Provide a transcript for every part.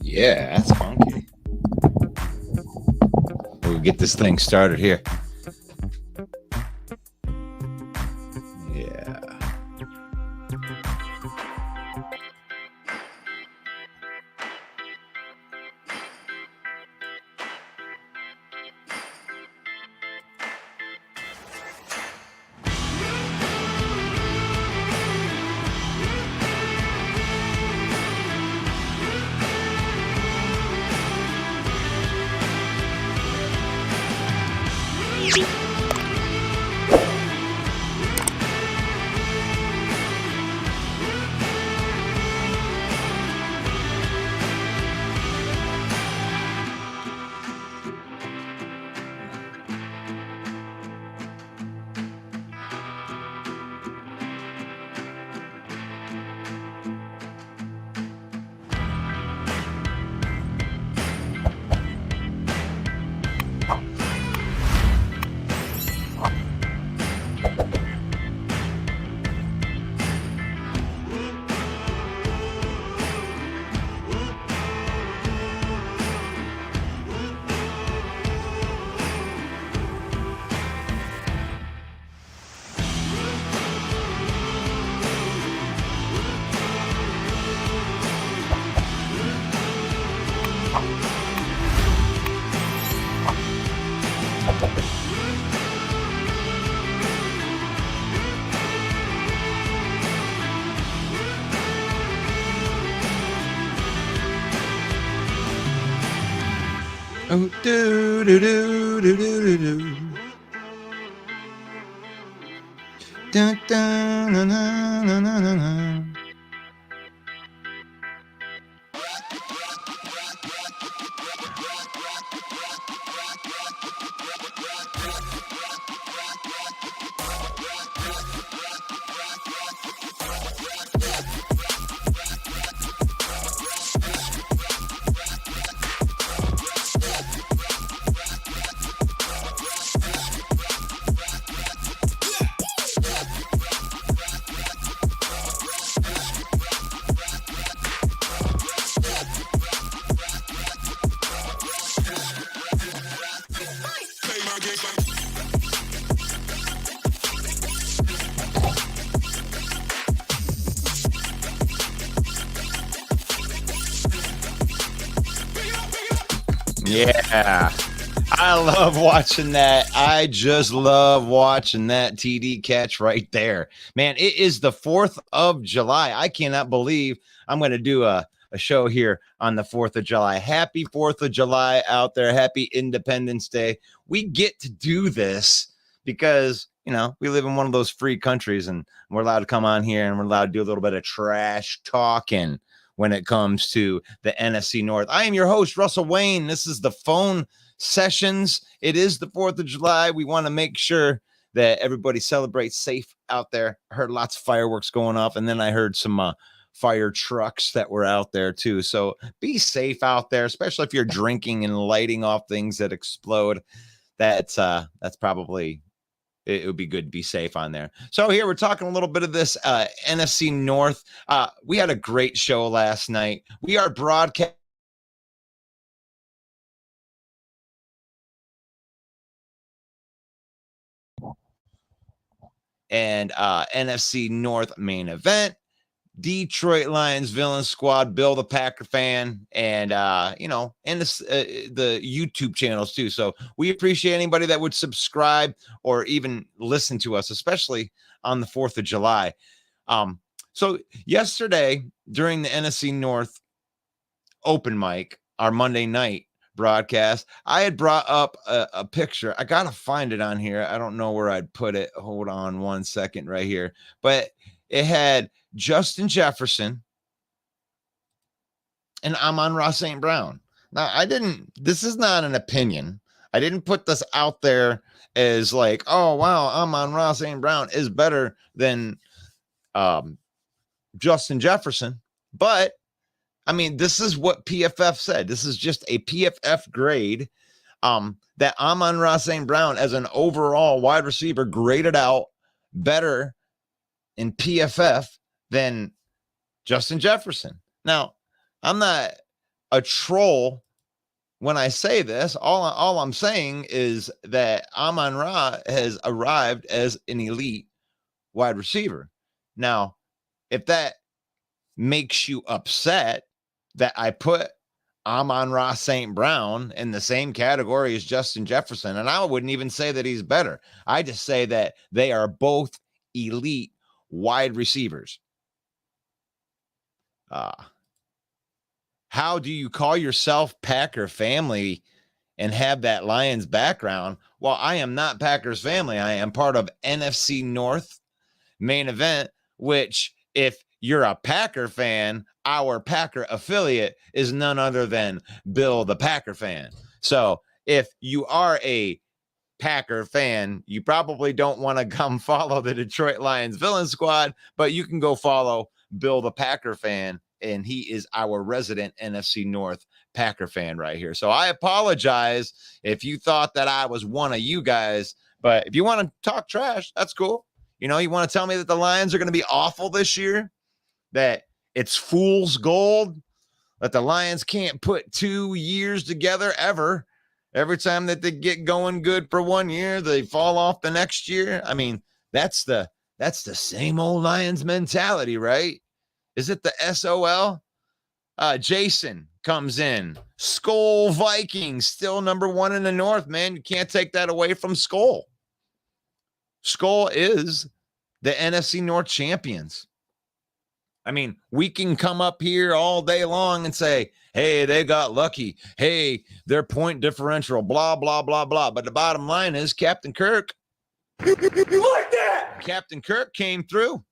Yeah, that's funky. We'll get this thing started here. Yeah. Oh, do do do do do do. Dun, dun, na, na, na, na, na, na. Yeah, I love watching that. I just love watching that TD catch right there. Man, it is the 4th of July. I cannot believe I'm going to do a show here on the 4th of July. Happy 4th of July out there. Happy Independence Day. We get to do this because, you know, we live in one of those free countries and we're allowed to come on here and we're allowed to do a little bit of trash talking. when it comes to the NFC North. I am your host, Russell Wayne. This is the phone sessions. It is the 4th of July. We want to make sure that everybody celebrates safe out there. I heard lots of fireworks going off, and then I heard some fire trucks that were out there too. So be safe out there, especially if you're drinking and lighting off things that explode. That's probably, it would be good to be safe on there. So here we're talking a little bit of this NFC North. We had a great show last night. We are broadcasting and NFC North main event. Detroit Lions villain squad, Bill the Packer fan, and and this, the YouTube channels too. So we appreciate anybody that would subscribe or even listen to us, especially on the 4th of July. So yesterday during the NFC North open mic, our Monday night broadcast, I had brought up a picture. I gotta find it on here. I don't know where I'd put it. Hold on one second right here, but it had Justin Jefferson and Amon-Ra St. Brown. Now, this is not an opinion. I didn't put this out there as like, oh, wow, Amon-Ra St. Brown is better than Justin Jefferson. But, I mean, this is what PFF said. This is just a PFF grade that Amon-Ra St. Brown as an overall wide receiver graded out better in PFF than Justin Jefferson. Now, I'm not a troll when I say this. All I'm saying is that Amon-Ra has arrived as an elite wide receiver. Now, if that makes you upset that I put Amon-Ra St. Brown in the same category as Justin Jefferson, and I wouldn't even say that he's better. I just say that they are both elite wide receivers. How do you call yourself Packer family and have that Lions background? Well, I am not Packers family. I am part of NFC North main event, which if you're a Packer fan, our Packer affiliate is none other than Bill the Packer fan. So if you are a Packer fan, you probably don't want to come follow the Detroit Lions villain squad, but you can go follow Bill the Packer fan, and he is our resident NFC North Packer fan right here. So I apologize if you thought that I was one of you guys, but if you want to talk trash, that's cool. You know, you want to tell me that the Lions are going to be awful this year, that it's fool's gold, that the Lions can't put 2 years together ever. Every time that they get going good for 1 year, they fall off the next year. I mean, that's the same old Lions mentality, right? Is it the SOL? Jason comes in. Skol Vikings, still number 1 in the North, man. You can't take that away from Skol. Skol is the NFC North champions. I mean, we can come up here all day long and say, hey, they got lucky. Hey, their point differential, blah, blah, blah, blah. But the bottom line is Captain Kirk. You like that? Captain Kirk came through.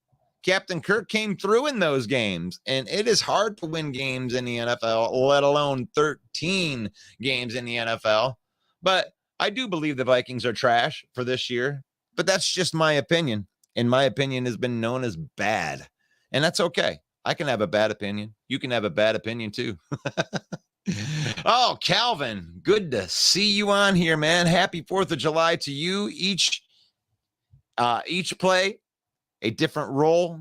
Captain Kirk came through in those games. And it is hard to win games in the NFL, let alone 13 games in the NFL. But I do believe the Vikings are trash for this year. But that's just my opinion. And my opinion has been known as bad. And that's okay. I can have a bad opinion. You can have a bad opinion too. Oh, Calvin, good to see you on here, man. Happy 4th of July to you. Each play a different role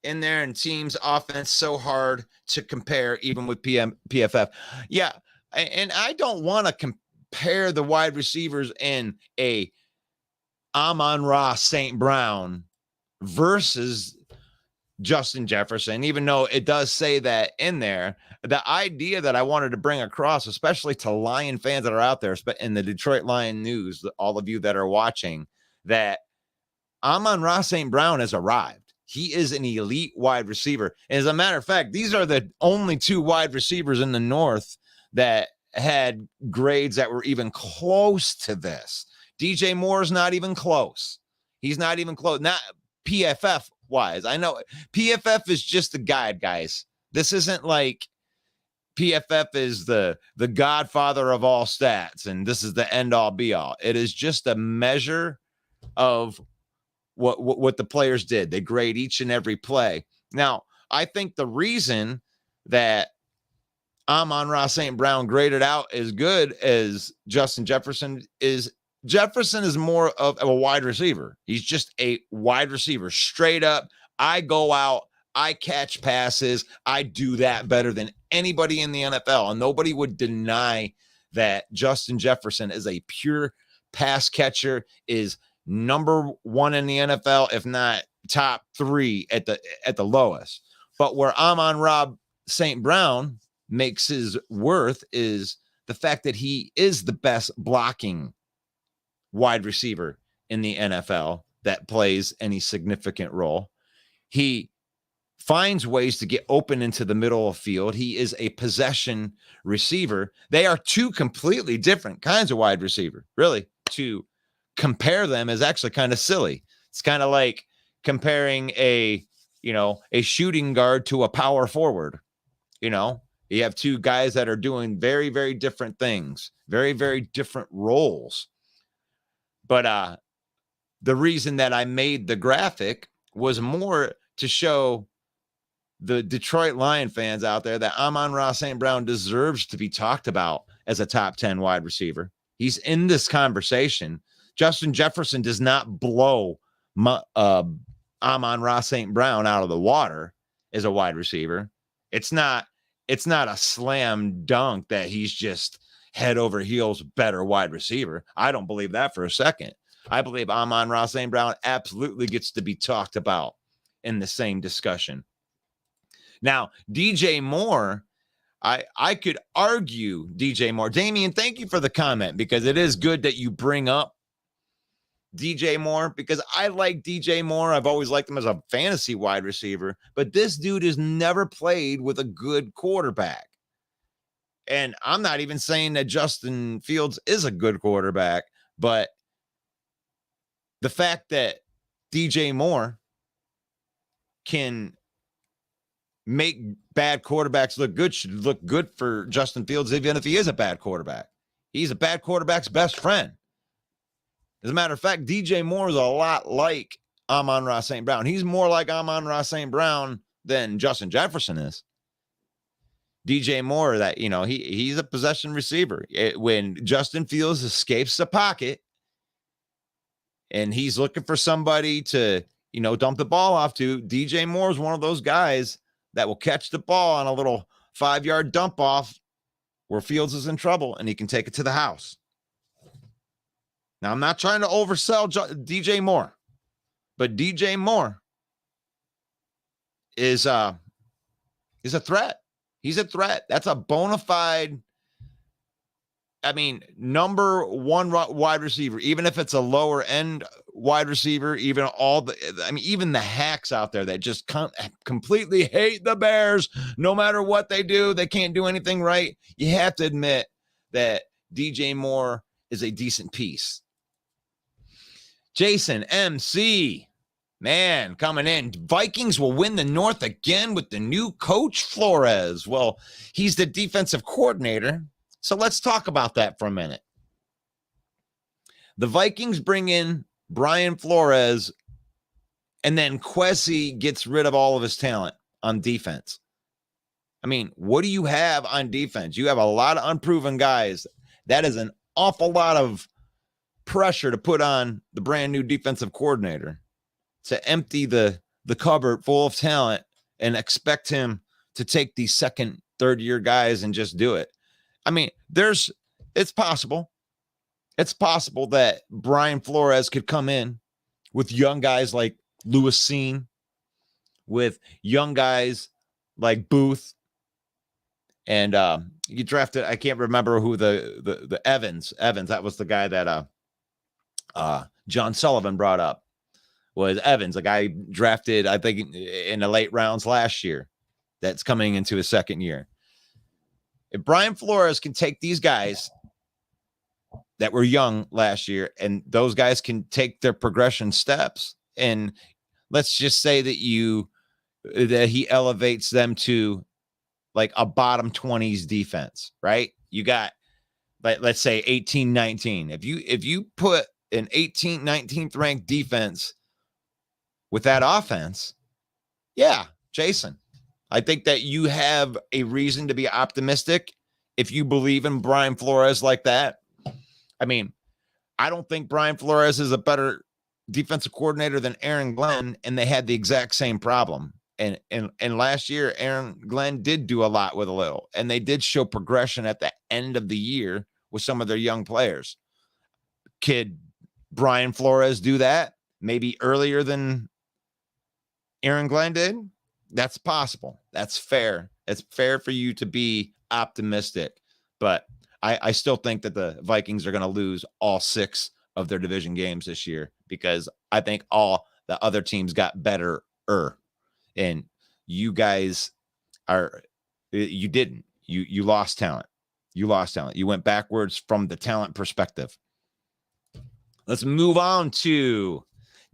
in there, and teams offense so hard to compare even with PFF. Yeah, and I don't want to compare the wide receivers in a Amon-Ra St. Brown versus Justin Jefferson, even though it does say that in there. The idea that I wanted to bring across, especially to Lion fans that are out there in the Detroit Lion news, all of you that are watching, that Amon-Ra St. Brown has arrived. He is an elite wide receiver. And as a matter of fact, these are the only 2 wide receivers in the North that had grades that were even close to this. DJ Moore's not even close. He's not even close. Not PFF wise. I know PFF is just a guide, guys. This isn't like PFF is the godfather of all stats, and this is the end all be all. It is just a measure of what the players did. They grade each and every play. Now, I think the reason that Amon-Ra St. Brown graded out as good as Justin Jefferson is Jefferson is more of a wide receiver. He's just a wide receiver, straight up. I go out, I catch passes. I do that better than anybody in the NFL. And nobody would deny that Justin Jefferson is a pure pass catcher, is number one in the NFL, if not top three at the lowest. But where Amon-Ra St. Brown makes his worth is the fact that he is the best blocking wide receiver in the NFL that plays any significant role. He finds ways to get open into the middle of the field. He is a possession receiver. They are two completely different kinds of wide receiver. Really, to compare them is actually kind of silly. It's kind of like comparing a shooting guard to a power forward. You have two guys that are doing very, very different things, very, very different roles. But the reason that I made the graphic was more to show the Detroit Lion fans out there that Amon-Ra St. Brown deserves to be talked about as a top 10 wide receiver. He's in this conversation. Justin Jefferson does not blow Amon-Ra St. Brown out of the water as a wide receiver. It's not a slam dunk that he's just head over heels better wide receiver. I don't believe that for a second. I believe Amon-Ra St. Brown absolutely gets to be talked about in the same discussion. Now, DJ Moore, I could argue DJ Moore. Damian, thank you for the comment, because it is good that you bring up DJ Moore, because I like DJ Moore. I've always liked him as a fantasy wide receiver, but this dude has never played with a good quarterback. And I'm not even saying that Justin Fields is a good quarterback, but the fact that DJ Moore can make bad quarterbacks look good should look good for Justin Fields, even if he is a bad quarterback. He's a bad quarterback's best friend. As a matter of fact, DJ Moore is a lot like Amon-Ra St. Brown. He's more like Amon-Ra St. Brown than Justin Jefferson is. DJ Moore, that he's a possession receiver. When Justin Fields escapes the pocket and he's looking for somebody to dump the ball off to, DJ Moore is one of those guys that will catch the ball on a little 5-yard dump off where Fields is in trouble and he can take it to the house. Now, I'm not trying to oversell DJ Moore, but DJ Moore is a threat. He's a threat. That's a bona fide, number one wide receiver, even if it's a lower end wide receiver, even the hacks out there that just completely hate the Bears, no matter what they do, they can't do anything right. You have to admit that DJ Moore is a decent piece. Jason MC, man, coming in. Vikings will win the North again with the new coach Flores. Well, he's the defensive coordinator. So let's talk about that for a minute. The Vikings bring in Brian Flores, and then Kwesi gets rid of all of his talent on defense. What do you have on defense? You have a lot of unproven guys. That is an awful lot of pressure to put on the brand new defensive coordinator to empty the cupboard full of talent and expect him to take these second, third year guys and just do it. It's possible. It's possible that Brian Flores could come in with young guys like Lewis Cine, with young guys like Booth, and you drafted, I can't remember who the Evans, that was the guy that John Sullivan brought up, was Evans, a guy drafted, I think, in the late rounds last year, that's coming into his second year. If Brian Flores can take these guys that were young last year, and those guys can take their progression steps, and let's just say that he elevates them to like a bottom 20s defense, right? You got, let's say 18, 19. If you put an 18th, 19th ranked defense with that offense, yeah, Jason, I think that you have a reason to be optimistic if you believe in Brian Flores like that. I mean, I don't think Brian Flores is a better defensive coordinator than Aaron Glenn, and they had the exact same problem. And last year, Aaron Glenn did do a lot with a little, and they did show progression at the end of the year with some of their young players. Could Brian Flores do that maybe earlier than Aaron Glenn did? That's possible. That's fair. It's fair for you to be optimistic, but I still think that the Vikings are going to lose all 6 of their division games this year because I think all the other teams got better. And you guys you didn't. You lost talent. You lost talent. You went backwards from the talent perspective. Let's move on to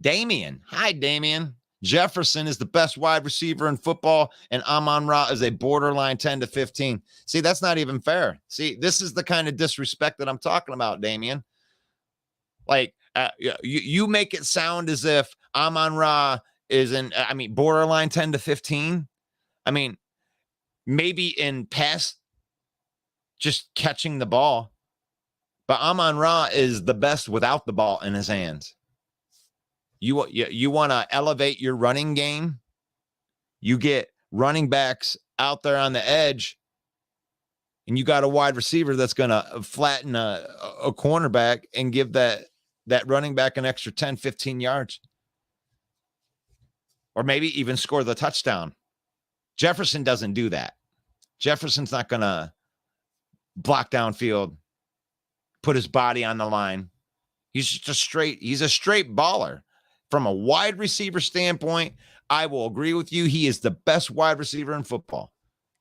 Damian. Hi, Damian. Jefferson is the best wide receiver in football, and Amon-Ra is a borderline 10 to 15. See, that's not even fair. See, this is the kind of disrespect that I'm talking about, Damian. Like, you make it sound as if Amon-Ra is borderline 10 to 15. I mean, maybe in pass, just catching the ball, but Amon-Ra is the best without the ball in his hands. You want to elevate your running game. You get running backs out there on the edge, and you got a wide receiver that's going to flatten a cornerback and give that running back an extra 10, 15 yards. Or maybe even score the touchdown. Jefferson doesn't do that. Jefferson's not going to block downfield, put his body on the line. He's a straight baller. From a wide receiver standpoint, I will agree with you. He is the best wide receiver in football.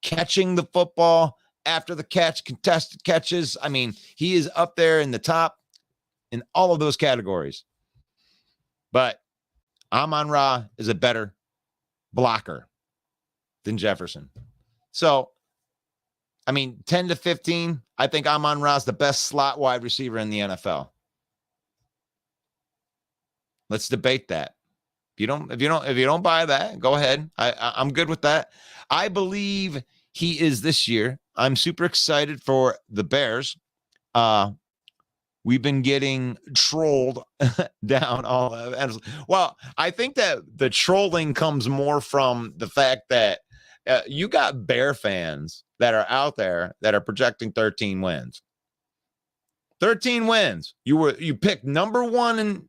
Catching the football after the catch, contested catches. I mean, he is up there in the top in all of those categories. But Amon-Ra is a better blocker than Jefferson. So, 10 to 15, I think Amon-Ra is the best slot wide receiver in the NFL. Let's debate that. If you don't buy that, go ahead. I'm good with that. I believe he is this year. I'm super excited for the Bears. We've been getting trolled down all of. Well, I think that the trolling comes more from the fact that you got Bear fans that are out there that are projecting 13 wins. 13 wins. You picked number 1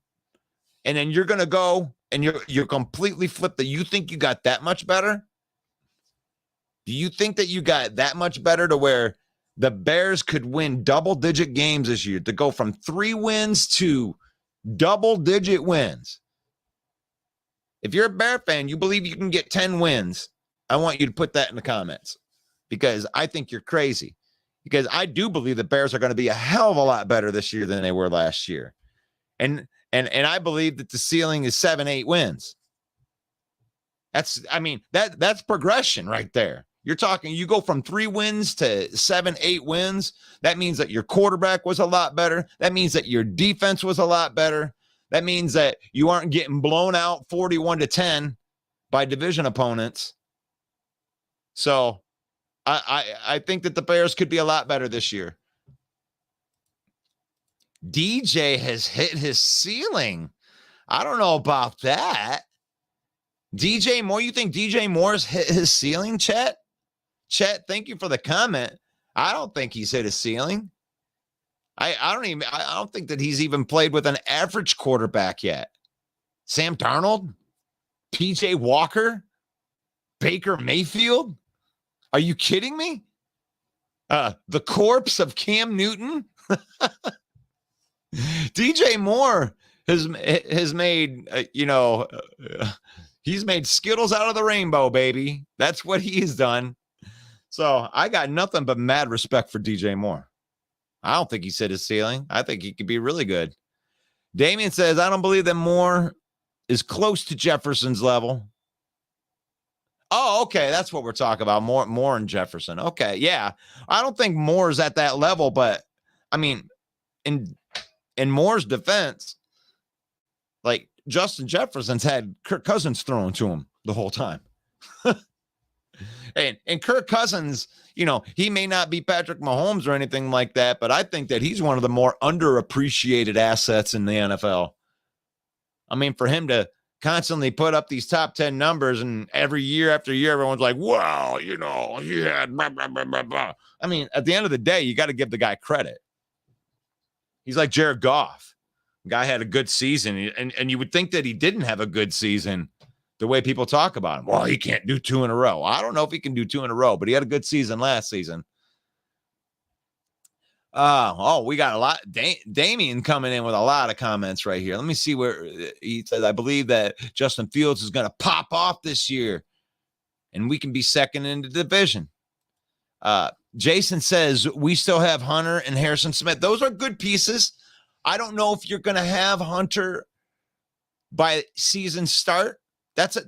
and then you're going to go and you're completely flipped that you think you got that much better? Do you think that you got that much better to where the Bears could win double-digit games this year, to go from 3 wins to double-digit wins? If you're a Bear fan, you believe you can get 10 wins, I want you to put that in the comments because I think you're crazy. Because I do believe the Bears are going to be a hell of a lot better this year than they were last year. And I believe that the ceiling is 7-8 wins. That's progression right there. You're talking, you go from 3 wins to 7-8 wins. That means that your quarterback was a lot better. That means that your defense was a lot better. That means that you aren't getting blown out 41-10 by division opponents. So I think that the Bears could be a lot better this year. DJ has hit his ceiling. I don't know about that. DJ Moore, you think DJ Moore's hit his ceiling, Chet? Chet, thank you for the comment. I don't think he's hit his ceiling. I don't think that he's even played with an average quarterback yet. Sam Darnold, PJ Walker, Baker Mayfield. Are you kidding me? The corpse of Cam Newton. DJ Moore has made, he's made Skittles out of the rainbow, baby. That's what he's done. So I got nothing but mad respect for DJ Moore. I don't think he's hit his ceiling. I think he could be really good. Damian says, I don't believe that Moore is close to Jefferson's level. Oh, okay. That's what we're talking about. Moore and Jefferson. Okay. Yeah. I don't think Moore's at that level, but I mean, in Moore's defense, like Justin Jefferson's had Kirk Cousins throwing to him the whole time. and Kirk Cousins, he may not be Patrick Mahomes or anything like that, but I think that he's one of the more underappreciated assets in the NFL. I mean, for him to constantly put up these top 10 numbers and every year after year, everyone's like, wow, he had blah, blah, blah, blah, blah. I mean, at the end of the day, you got to give the guy credit. He's like Jared Goff. The guy had a good season, and you would think that he didn't have a good season the way people talk about him. Well, he can't do 2 in a row. I don't know if he can do 2 in a row, but he had a good season last season. We got a lot. Damien coming in with a lot of comments right here. Let me see where he says, I believe that Justin Fields is going to pop off this year and we can be second in the division. Jason says we still have Hunter and Harrison Smith. Those are good pieces. I don't know if you're going to have Hunter by season start.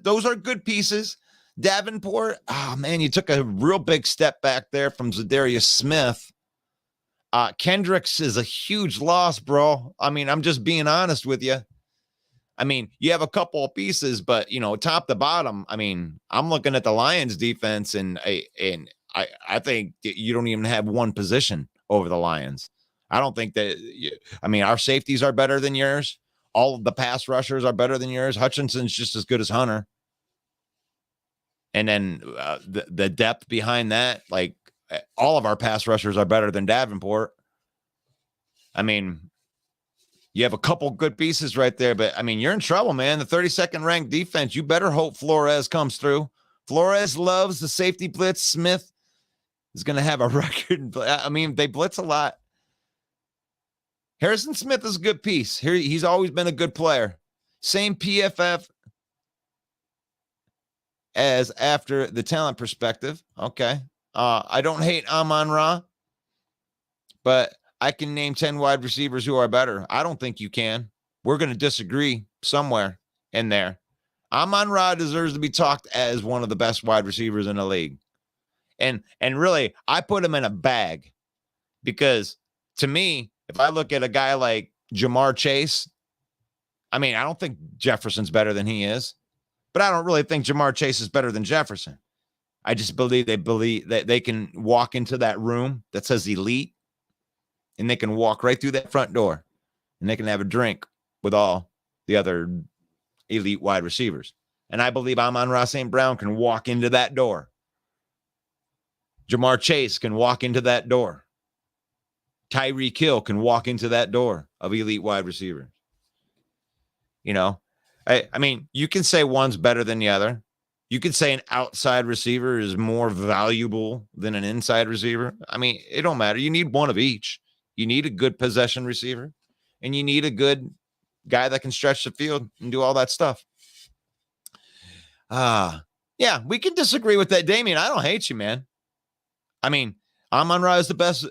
Those are good pieces. Davenport, man, you took a real big step back there from Zadarius Smith. Kendricks is a huge loss, bro. I mean, I'm just being honest with you. I mean, you have a couple of pieces, but top to bottom, I mean, I'm looking at the Lions defense and I think you don't even have one position over the Lions. I don't think that, our safeties are better than yours. All of the pass rushers are better than yours. Hutchinson's just as good as Hunter. And then the depth behind that, like, all of our pass rushers are better than Davenport. I mean, you have a couple good pieces right there, but I mean, you're in trouble, man. The 32nd ranked defense, you better hope Flores comes through. Flores loves the safety blitz. Smith is going to have a record. I mean, they blitz a lot. Harrison Smith is a good piece. He's always been a good player. Same PFF as after the talent perspective. Okay. I don't hate Amon-Ra, but I can name 10 wide receivers who are better. I don't think you can. We're going to disagree somewhere in there. Amon-Ra deserves to be talked as one of the best wide receivers in the league. And really, I put him in a bag because to me, if I look at a guy like Jamar Chase, I mean, I don't think Jefferson's better than he is, but I don't really think Jamar Chase is better than Jefferson. I just believe that they can walk into that room that says elite and they can walk right through that front door and they can have a drink with all the other elite wide receivers. And I believe Amon-Ra St. Brown can walk into that door. Jamar Chase can walk into that door. Tyreek Hill can walk into that door of elite wide receivers. I mean, you can say one's better than the other. You could say an outside receiver is more valuable than an inside receiver. I mean, it don't matter. You need one of each. You need a good possession receiver, and you need a good guy that can stretch the field and do all that stuff. Yeah, we can disagree with that, Damien. I don't hate you, man. I mean, Amon-Ra is the best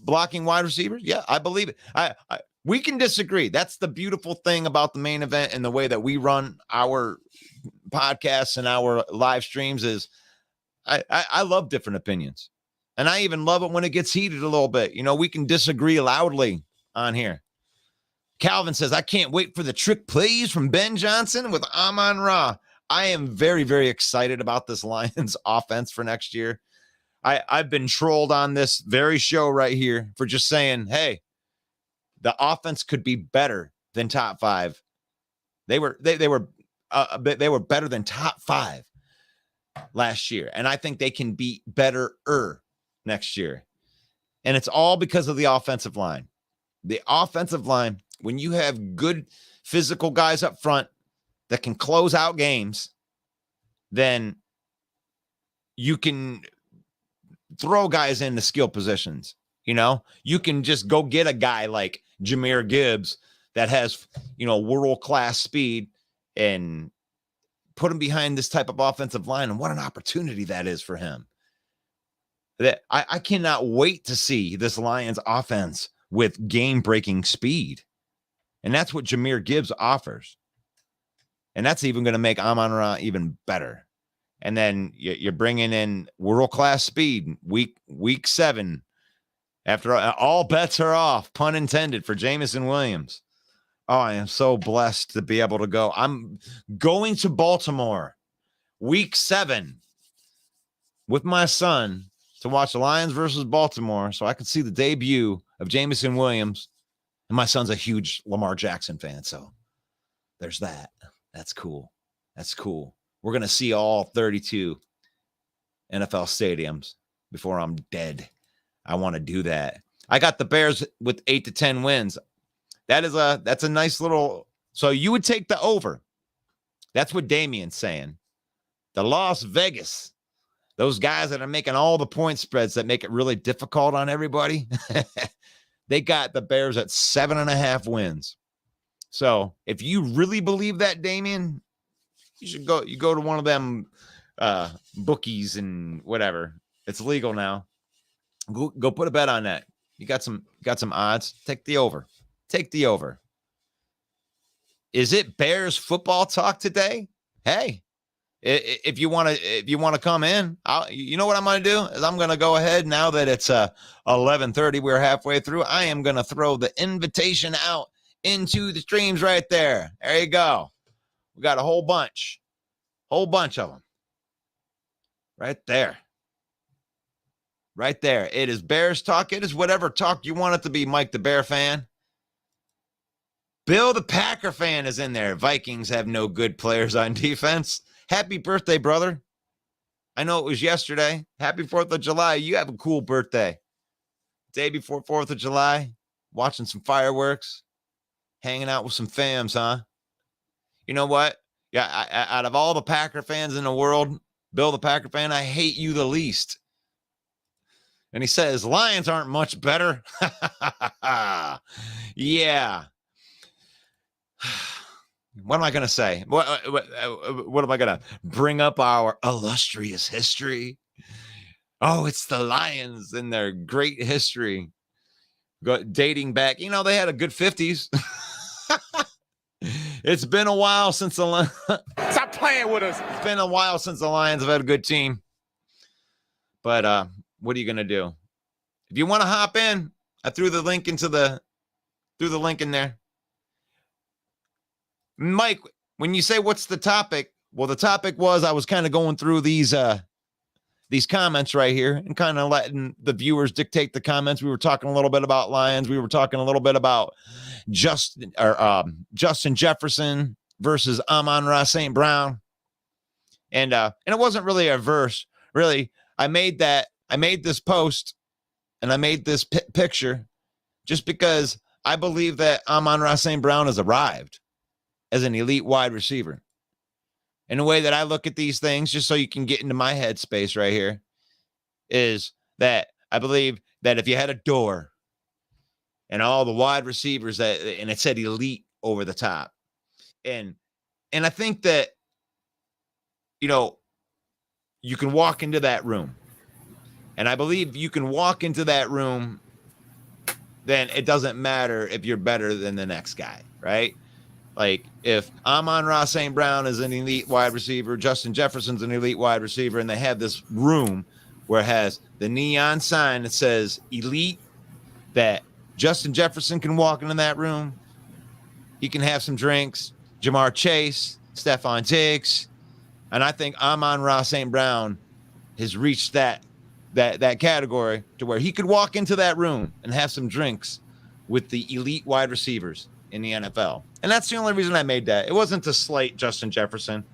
blocking wide receiver. Yeah, I believe it. We can disagree. That's the beautiful thing about the main event and the way that we run our podcasts and our live streams is I love different opinions. And I even love it when it gets heated a little bit. We can disagree loudly on here. Calvin says, I can't wait for the trick plays from Ben Johnson with Amon-Ra. I am very, very excited about this Lions offense for next year. I've been trolled on this very show right here for just saying, hey, the offense could be better than top 5. They were better than top 5 last year. And I think they can be better next year. And it's all because of the offensive line. The offensive line, when you have good physical guys up front that can close out games, then you can throw guys into skill positions. You can just go get a guy like Jahmyr Gibbs that has, world-class speed and put him behind this type of offensive line. And what an opportunity that is for him. That I cannot wait to see this Lions offense with game-breaking speed. And that's what Jahmyr Gibbs offers. And that's even going to make Amon-Ra even better. And then you're bringing in world-class speed week 7. After all bets are off, pun intended, for Jameson Williams. Oh, I am so blessed to be able to go. I'm going to Baltimore week 7 with my son to watch the Lions versus Baltimore so I can see the debut of Jameson Williams. And my son's a huge Lamar Jackson fan, so there's that. That's cool. That's cool. We're going to see all 32 NFL stadiums before I'm dead. I want to do that. I got the Bears with 8 to 10 wins. That's a nice little. So you would take the over. That's what Damien's saying. The Las Vegas, those guys that are making all the point spreads that make it really difficult on everybody. They got the Bears at 7.5 wins. So if you really believe that, Damien, you should go. You go to one of them bookies and whatever. It's legal now. Go put a bet on that. You got some odds. Take the over. Take the over. Is it Bears football talk today? Hey, if you want to come in, you know what I'm going to do is I'm going to go ahead now that it's 11:30. We're halfway through. I am going to throw the invitation out into the streams right there. There you go. We got a whole bunch of them right there. Right there. It is Bears talk. It is whatever talk you want it to be, Mike the Bear fan. Bill the Packer fan is in there. Vikings have no good players on defense. Happy birthday, brother. I know it was yesterday. Happy 4th of July. You have a cool birthday. Day before 4th of July, watching some fireworks, hanging out with some fams, huh? You know what? Yeah, out of all the Packer fans in the world, Bill the Packer fan, I hate you the least. And he says, Lions aren't much better. Yeah. What am I going to say? What am I going to bring up our illustrious history? Oh, it's the Lions and their great history. Dating back, they had a good 50s. It's been a while since the Lions. Stop playing with us. It's been a while since the Lions have had a good team. But what are you going to do? If you want to hop in, I threw the link in there. Mike, when you say what's the topic? Well, the topic was I was kind of going through these comments right here and kind of letting the viewers dictate the comments. We were talking a little bit about Lions. We were talking a little bit about Justin Jefferson versus Amon-Ra St. Brown. And it wasn't really a verse, really. I made this post and I made this picture just because I believe that Amon-Ra St. Brown has arrived as an elite wide receiver. And the way that I look at these things, just so you can get into my headspace right here, is that I believe that if you had a door and all the wide receivers and it said elite over the top, and I think that, you can walk into that room. And I believe you can walk into that room, then it doesn't matter if you're better than the next guy, right? Like if Amon-Ra St. Brown is an elite wide receiver, Justin Jefferson's an elite wide receiver, and they have this room where it has the neon sign that says elite, that Justin Jefferson can walk into that room. He can have some drinks. Jamar Chase, Stephon Diggs. And I think Amon-Ra St. Brown has reached that category to where he could walk into that room and have some drinks with the elite wide receivers in the NFL. And that's the only reason I made that. It wasn't to slight Justin Jefferson.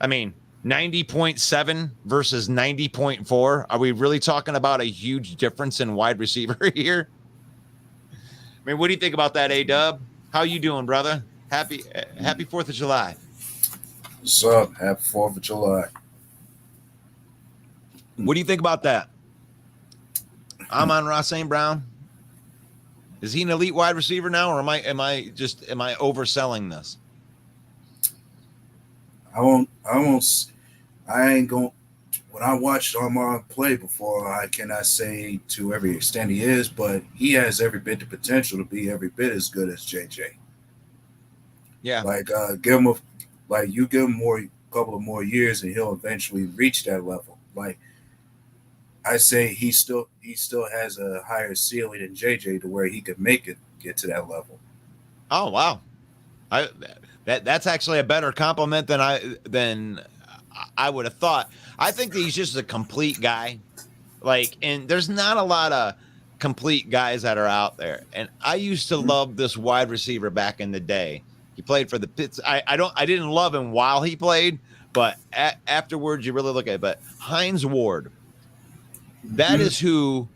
I mean, 90.7 versus 90.4. Are we really talking about a huge difference in wide receiver here? I mean, what do you think about that, A-Dub? How you doing, brother? Happy 4th of July. What's up? Happy 4th of July. What do you think about that? Amon-Ra St. Brown? Is he an elite wide receiver now, or am I overselling this? I ain't going. When I watched Amon play before, I cannot say to every extent he is, but he has every bit the potential to be every bit as good as JJ. Yeah. Like give him more, couple of more years and he'll eventually reach that level. Like I say, he still has a higher ceiling than JJ to where he could get to that level. Oh wow, that's actually a better compliment than I would have thought. I think that he's just a complete guy. Like, and there's not a lot of complete guys that are out there. And I used to love this wide receiver back in the day. He played for the Pits. I didn't love him while he played, but afterwards you really look at it. But Hines Ward, that is who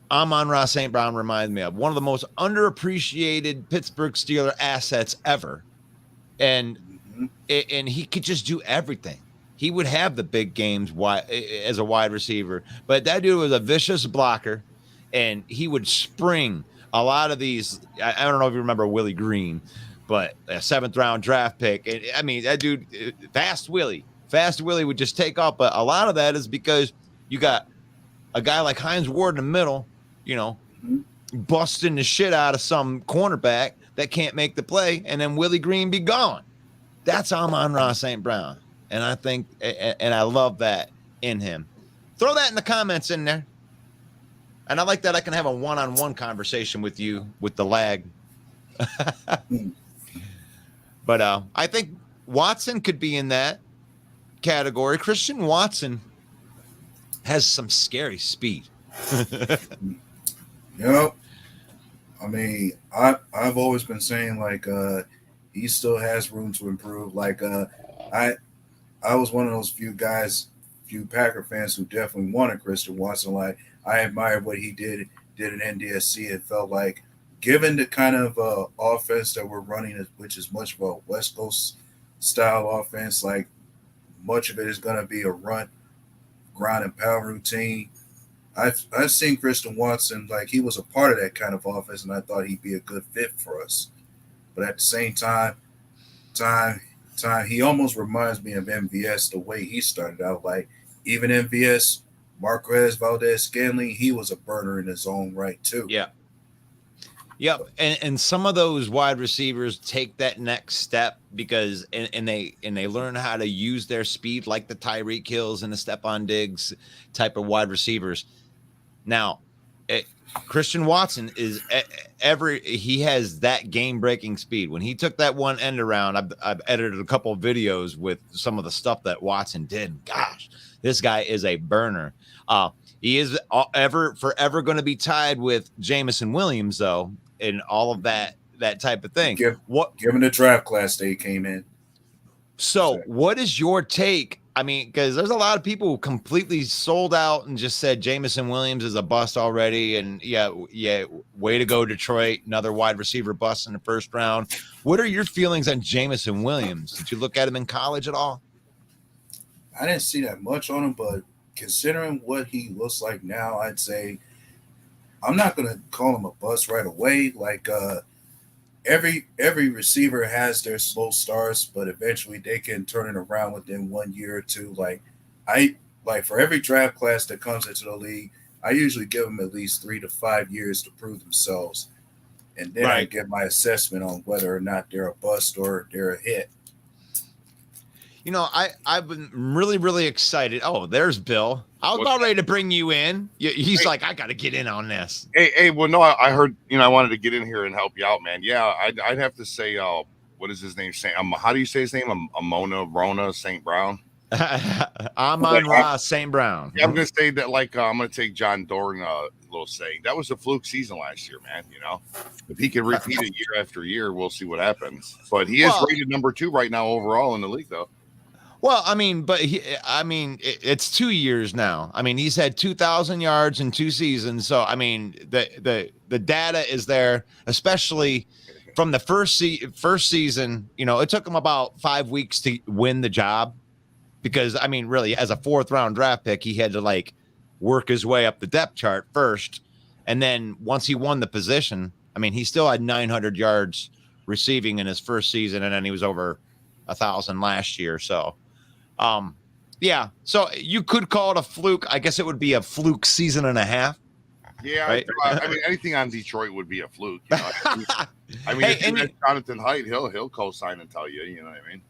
Amon-Ra St. Brown reminds me of. One of the most underappreciated Pittsburgh Steeler assets ever. And he could just do everything. He would have the big games as a wide receiver, but that dude was a vicious blocker, and he would spring a lot of these. I don't know if you remember Willie Green, but a 7th-round draft pick. And, I mean, that dude, Fast Willie would just take off. But a lot of that is because you got a guy like Hines Ward in the middle, busting the shit out of some cornerback that can't make the play, and then Willie Green be gone. That's Amon-Ra St. Brown. And I think, and I love that in him. Throw that in the comments in there. And I like that I can have a one-on-one conversation with you with the lag. But I think Watson could be in that category. Christian Watson has some scary speed. Yep. I mean, I've always been saying, like, he still has room to improve. Like, I was one of those few Packer fans who definitely wanted Christian Watson. Like, I admired what he did in NDSC. It felt like, given the kind of offense that we're running, which is much of a West Coast style offense, like much of it is going to be a run, ground and pound routine. I've seen Christian Watson, like he was a part of that kind of offense, and I thought he'd be a good fit for us. But at the same time, he almost reminds me of MVS the way he started out. Like even MVS, Marquez Valdez-Scantling, he was a burner in his own right too. Yeah. Yep. And some of those wide receivers take that next step because and they learn how to use their speed like the Tyreek Hills and the Stephon Diggs type of wide receivers. Now, Christian Watson is he has that game-breaking speed. When he took that one end around, I've edited a couple of videos with some of the stuff that Watson did. Gosh, this guy is a burner. He is forever going to be tied with Jameson Williams, though, and all of that type of thing. Given the draft class they came in. So, what is your take? I mean, because there's a lot of people who completely sold out and just said Jameson Williams is a bust already. And yeah, way to go, Detroit. Another wide receiver bust in the first round. What are your feelings on Jameson Williams? Did you look at him in college at all? I didn't see that much on him, but considering what he looks like now, I'd say I'm not going to call him a bust right away. Like every receiver has their slow starts, but eventually they can turn it around within 1 year or two. Like for every draft class that comes into the league, I usually give them at least 3 to 5 years to prove themselves. And then I get my assessment on whether or not they're a bust or they're a hit. You know, I've been really, really excited. Oh, there's Bill. I was about ready to bring you in. He's like, I got to get in on this. Hey, well, no, I heard, I wanted to get in here and help you out, man. Yeah, I'd have to say, what is his name? How do you say his name? Rona St. Brown? Amon-Ra St. Brown. Yeah, I'm going to say that, I'm going to take John Doran little saying. That was a fluke season last year, man. If he can repeat it year after year, we'll see what happens. But he is rated number 2 right now overall in the league, though. Well, I mean, it's 2 years now. I mean, he's had 2,000 yards in 2 seasons. So, I mean, the data is there, especially from the first season. It took him about 5 weeks to win the job because, I mean, really, as a 4th-round draft pick, he had to, work his way up the depth chart first. And then once he won the position, I mean, he still had 900 yards receiving in his first season, and then he was over 1,000 last year. So, yeah. So you could call it a fluke. I guess it would be a fluke season and a half. Yeah. Right? I mean, anything on Detroit would be a fluke. I mean, hey, if you had Jonathan Haidt, he'll co-sign and tell you. You know what I mean?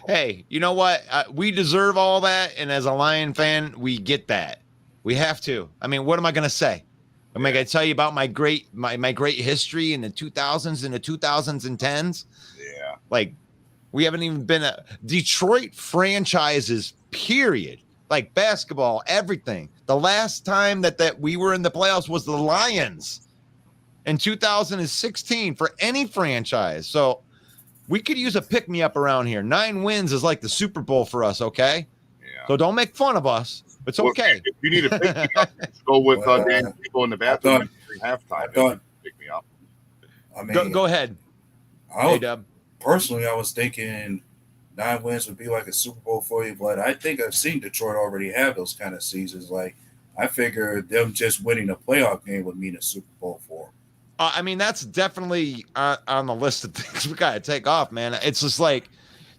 Hey, you know what? We deserve all that, and as a Lion fan, we get that. We have to. I mean, what am I going to say? Am I going to tell you about my great history in the 2000s and the 2010s? Yeah. Like, we haven't even been a Detroit franchises, period. Like basketball, everything. The last time that we were in the playoffs was the Lions in 2016 for any franchise. So we could use a pick me up around here. 9 wins is like the Super Bowl for us, okay? Yeah. So don't make fun of us. It's okay. If you need a pick me up, go with Dan people in the bathroom during halftime. I thought, pick me up. I mean, go ahead. Hey, Dub. Personally, I was thinking 9 wins would be like a Super Bowl for you, but I think I've seen Detroit already have those kind of seasons. Like, I figure them just winning a playoff game would mean a Super Bowl for them. I mean, that's definitely on the list of things we got to take off, man. It's just like,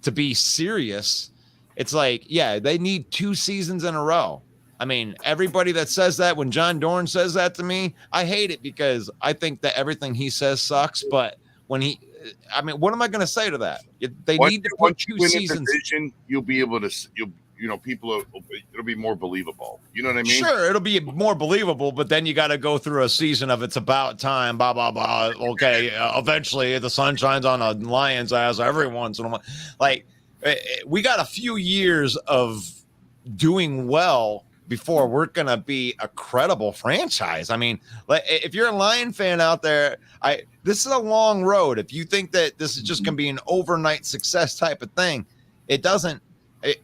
to be serious, it's like, yeah, they need 2 seasons in a row. I mean, everybody that says that, when John Dorn says that to me, I hate it because I think that everything he says sucks. But when what am I going to say to that? They need to put 2 seasons. Division, you'll be able to, it'll be more believable. You know what I mean? Sure, it'll be more believable, but then you got to go through a season of it's about time, blah, blah, blah. Okay, eventually the sun shines on a Lions ass every once in a while. Like, we got a few years of doing well before we're going to be a credible franchise. I mean, like, if you're a Lion fan out there, this is a long road. If you think that this is just going to be an overnight success type of thing, it doesn't.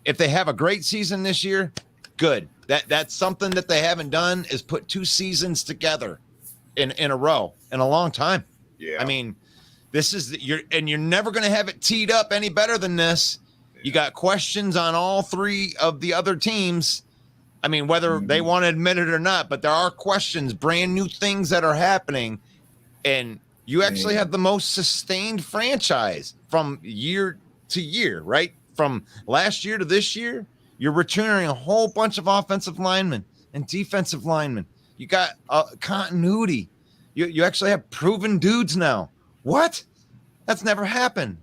If they have a great season this year, good. That's something that they haven't done, is put 2 seasons together in a row in a long time. Yeah. I mean, this is you're never going to have it teed up any better than this. Yeah. You got questions on all 3 of the other teams. I mean, whether they want to admit it or not, but there are questions, brand new things that are happening, and you actually have the most sustained franchise from year to year, right? From last year to this year, you're returning a whole bunch of offensive linemen and defensive linemen. You got continuity. You actually have proven dudes now. What? That's never happened.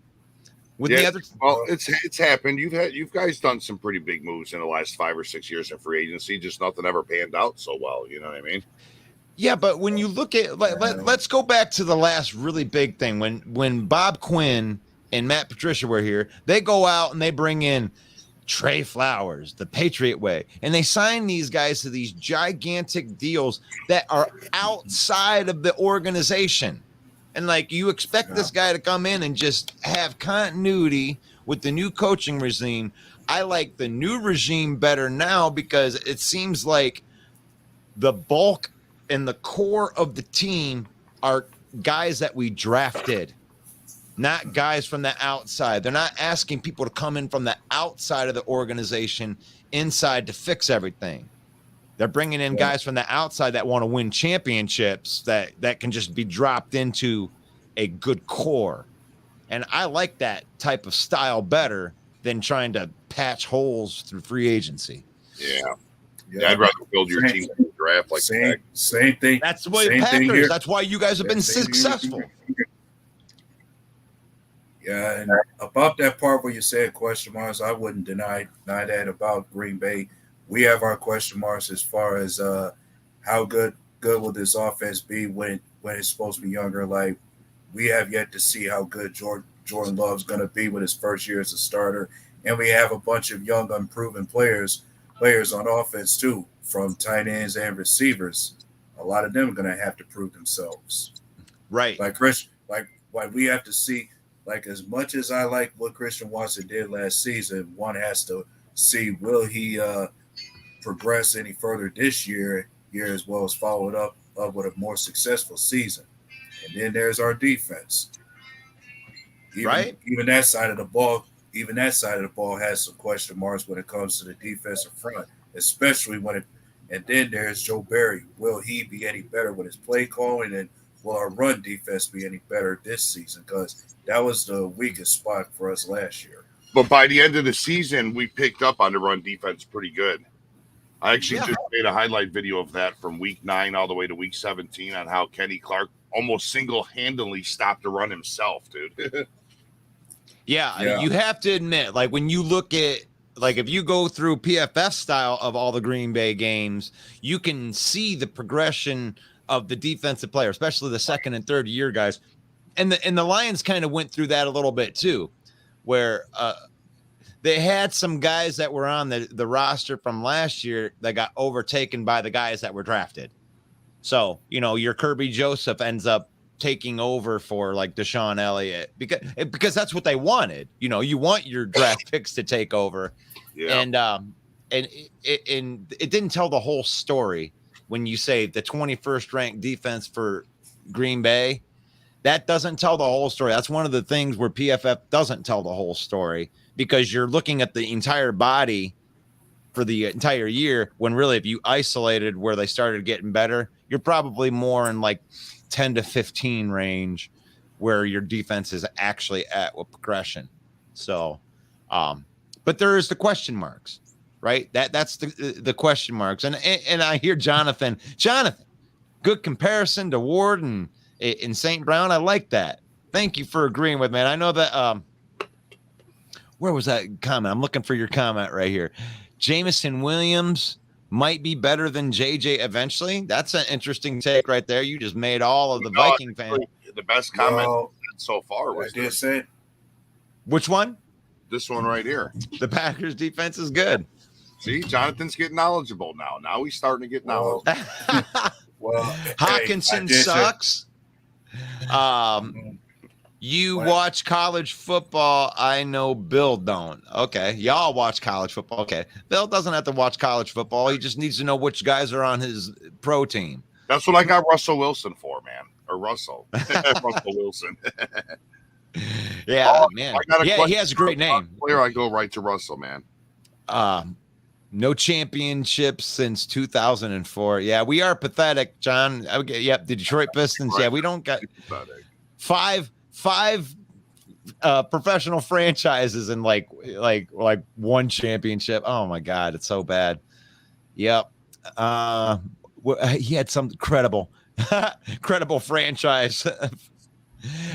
With the other, well, it's happened. You've guys done some pretty big moves in the last 5 or 6 years in free agency. Just nothing ever panned out so well. You know what I mean? Yeah, but when you look at let's go back to the last really big thing when Bob Quinn and Matt Patricia were here. They go out and they bring in Trey Flowers, the Patriot way, and they sign these guys to these gigantic deals that are outside of the organization. And like, you expect this guy to come in and just have continuity with the new coaching regime. I like the new regime better now because it seems like the bulk and the core of the team are guys that we drafted, not guys from the outside. They're not asking people to come in from the outside of the organization inside to fix everything. They're bringing in guys from the outside that want to win championships that can just be dropped into a good core. And I like that type of style better than trying to patch holes through free agency. Yeah, I'd rather build your team in the draft like that. Same thing. That's the way the Packers. That's why you guys have been successful. Yeah, and about that part where you said question marks, I wouldn't deny that about Green Bay. We have our question marks as far as how good will this offense be when it's supposed to be younger. Like, we have yet to see how good Jordan Love's going to be with his first year as a starter, and we have a bunch of young, unproven players on offense too, from tight ends and receivers. A lot of them are going to have to prove themselves. Right. Like Chris, like we have to see. Like, as much as I like what Christian Watson did last season, one has to see, will he progress any further this year as well as follow it up with a more successful season. And then there's our defense. Even that side of the ball has some question marks when it comes to the defensive front, especially and then there's Joe Barry. Will he be any better with his play calling, and will our run defense be any better this season? Because that was the weakest spot for us last year. But by the end of the season, we picked up on the run defense pretty good. I actually just made a highlight video of that from week 9 all the way to week 17 on how Kenny Clark almost single-handedly stopped the run himself, dude. Yeah, you have to admit, like when you look at, like if you go through PFF style of all the Green Bay games, you can see the progression of the defensive player, especially the second and third year guys. And the Lions kind of went through that a little bit too, where they had some guys that were on the roster from last year that got overtaken by the guys that were drafted. So, your Kirby Joseph ends up taking over for like Deshaun Elliott because that's what they wanted. You want your draft picks to take over. Yeah. And it didn't tell the whole story when you say the 21st ranked defense for Green Bay. That doesn't tell the whole story. That's one of the things where PFF doesn't tell the whole story, because you're looking at the entire body for the entire year, when really if you isolated where they started getting better, you're probably more in like 10 to 15 range where your defense is actually at with progression. So, but there is the question marks, right? That's the question marks. And I hear Jonathan, good comparison to Ward and St. Brown. I like that. Thank you for agreeing with me. And I know that, where was that comment? I'm looking for your comment right here. Jameson Williams might be better than JJ eventually. That's an interesting take right there. You just made all of the Viking fans. The best comment so far was this. It. Which one? This one right here. The Packers defense is good. See, Jonathan's getting knowledgeable now. Now he's starting to get knowledgeable. Hawkinson sucks. You watch college football. I know Bill don't. Okay. Y'all watch college football. Okay. Bill doesn't have to watch college football. He just needs to know which guys are on his pro team. That's what I got Russell Wilson for, man. Or Russell. Russell Wilson. Yeah, man. Yeah, he has a great name. Player, I go right to Russell, man. No championships since 2004. Yeah, we are pathetic, John. Yep, the Detroit Pistons. Yeah, we don't got five professional franchises and like one championship. Oh my God, it's so bad. Yep. He had some credible franchise.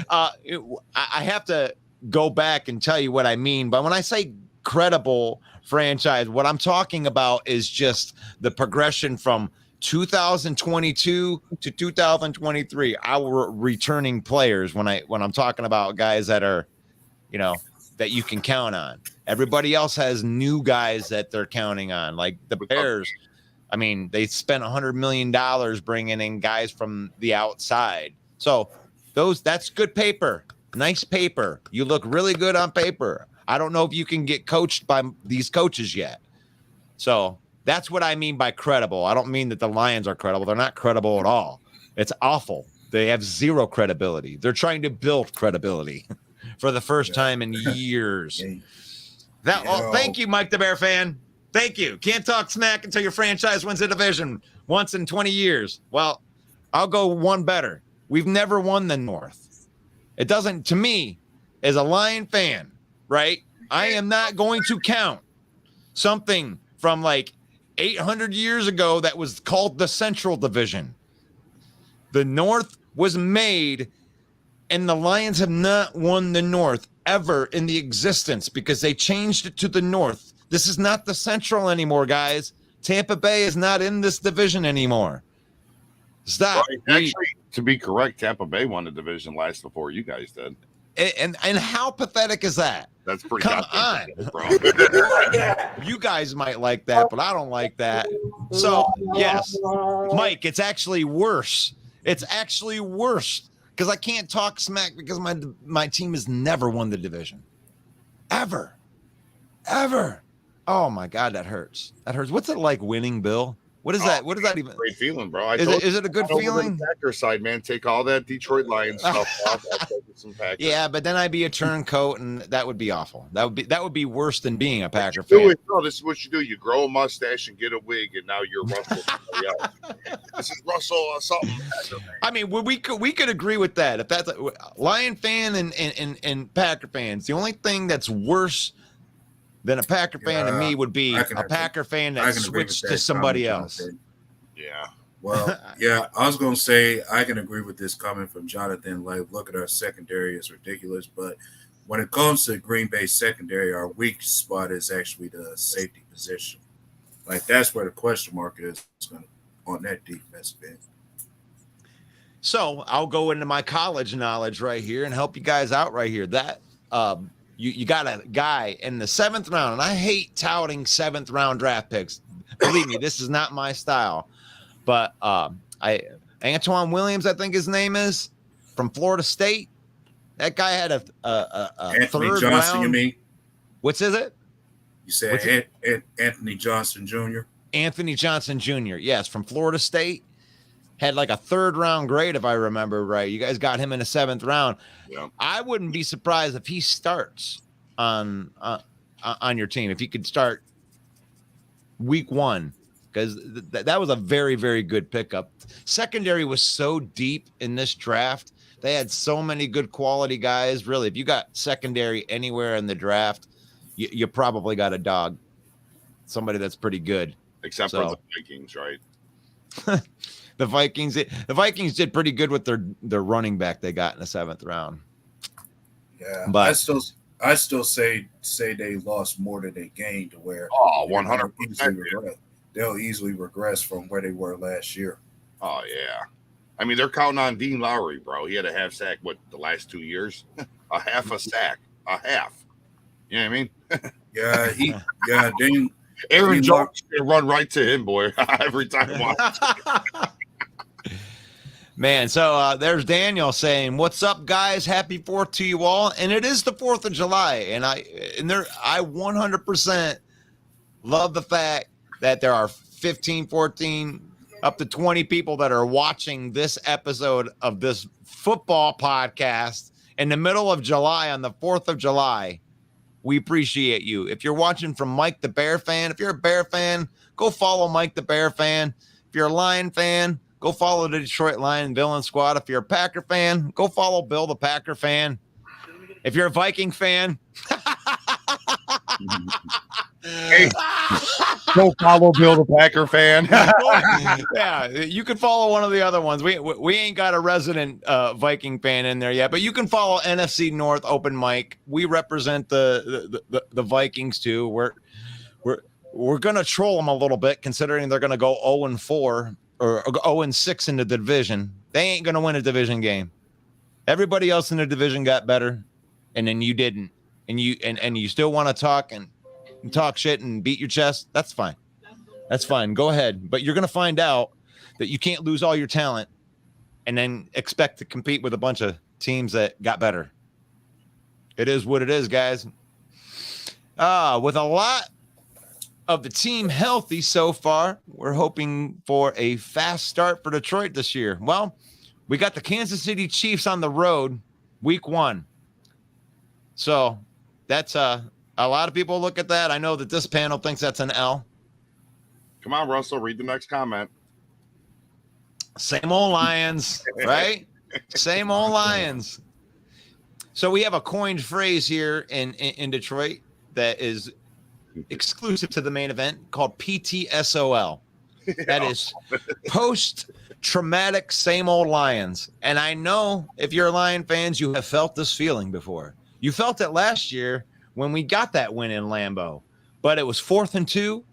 I have to go back and tell you what I mean, but when I say credible franchise, what I'm talking about is just the progression from 2022 to 2023. Our returning players, when I'm talking about guys that are, that you can count on. Everybody else has new guys that they're counting on, like the Bears. I mean, they spent $100 million bringing in guys from the outside. So that's good paper. Nice paper. You look really good on paper. I don't know if you can get coached by these coaches yet. So that's what I mean by credible. I don't mean that the Lions are credible. They're not credible at all. It's awful. They have zero credibility. They're trying to build credibility for the first time in years. Thank you, Mike the Bear fan. Thank you. Can't talk smack until your franchise wins a division once in 20 years. Well, I'll go one better. We've never won the North. It doesn't, to me, as a Lion fan, right? I am not going to count something from like 800 years ago that was called the Central Division. The North was made, and the Lions have not won the North ever in the existence because they changed it to the North. This is not the Central anymore, guys. Tampa Bay is not in this division anymore. Stop. Right. Actually, to be correct, Tampa Bay won the division last before you guys did. And how pathetic is that? That's pretty. Come on, bro. You guys might like that, but I don't like that. So yes, Mike, it's actually worse. It's actually worse because I can't talk smack because my team has never won the division, ever. Oh my God, that hurts. That hurts. What's it like winning, Bill? What is that? What is that even? Great feeling, bro. Is it a good feeling? Packer side, man. Take all that Detroit Lions stuff off. Yeah, but then I'd be a turncoat, and that would be awful. That would be worse than being a Packer fan. No, this is what you do. You grow a mustache and get a wig, and now you're Russell. This is Russell something. I mean, we could agree with that. If that's a Lion fan and Packer fans, the only thing that's worse than a Packer fan to me would be a Packer fan that switched to somebody else. Yeah. Well, yeah, I was going to say I can agree with this comment from Jonathan. Like, look at our secondary; it's ridiculous. But when it comes to Green Bay secondary, our weak spot is actually the safety position. Like that's where the question mark is on that defensive end. So I'll go into my college knowledge right here and help you guys out right here. That you got a guy in the 7th round, and I hate touting 7th round draft picks. Believe me, this is not my style. But Antoine Williams, I think his name is, from Florida State. That guy had a Anthony 3rd Johnson, round. you mean? What's it? You said Anthony Johnson Jr.? Anthony Johnson Jr., yes, from Florida State. Had like a 3rd round grade, if I remember right. You guys got him in the 7th round. Yeah. I wouldn't be surprised if he starts on your team. If he could start week 1, because that was a very, very good pickup. Secondary was so deep in this draft. They had so many good quality guys. Really, if you got secondary anywhere in the draft, you probably got a dog. Somebody that's pretty good. Except for the Vikings, right? The Vikings did pretty good with their running back they got in the 7th round. Yeah, but I still say they lost more than they gained, to where 100%. They'll easily regress from where they were last year. Oh yeah, I mean they're counting on Dean Lowry, bro. He had a half sack the last 2 years, a half a sack, a half. You know what I mean? Dean. Aaron Jones run right to him, boy, every time. Man, so there's Daniel saying, "What's up, guys? Happy 4th to you all." And it is the 4th of July, and I 100% love the fact that there are 15, 14, up to 20 people that are watching this episode of this football podcast in the middle of July on the 4th of July. We appreciate you. If you're watching from Mike the Bear fan, if you're a Bear fan, go follow Mike the Bear fan. If you're a Lion fan, go follow the Detroit Lion Villain Squad. If you're a Packer fan, go follow Bill the Packer fan. If you're a Viking fan, hey, go follow Bill the Packer fan. Yeah, you can follow one of the other ones. We ain't got a resident Viking fan in there yet, but you can follow NFC North Open Mic. We represent the Vikings too. We're gonna troll them a little bit, considering they're gonna go 0-4 or 0-6 in the division. They ain't gonna win a division game. Everybody else in the division got better, and then you didn't, and you still want to talk and talk shit and beat your chest. That's fine. That's fine. Go ahead. But you're going to find out that you can't lose all your talent and then expect to compete with a bunch of teams that got better. It is what it is, guys. With a lot of the team healthy so far, we're hoping for a fast start for Detroit this year. Well, we got the Kansas City Chiefs on the road week 1. So that's a lot of people look at that. I know that this panel thinks that's an L. Come on, Russell, read the next comment. Same old Lions, right? Same old Lions. So we have a coined phrase here in Detroit that is exclusive to the main event called PTSOL. That is post-traumatic same old Lions. And I know if you're Lion fans, you have felt this feeling before. You felt it last year when we got that win in Lambeau, but it was 4th and 2.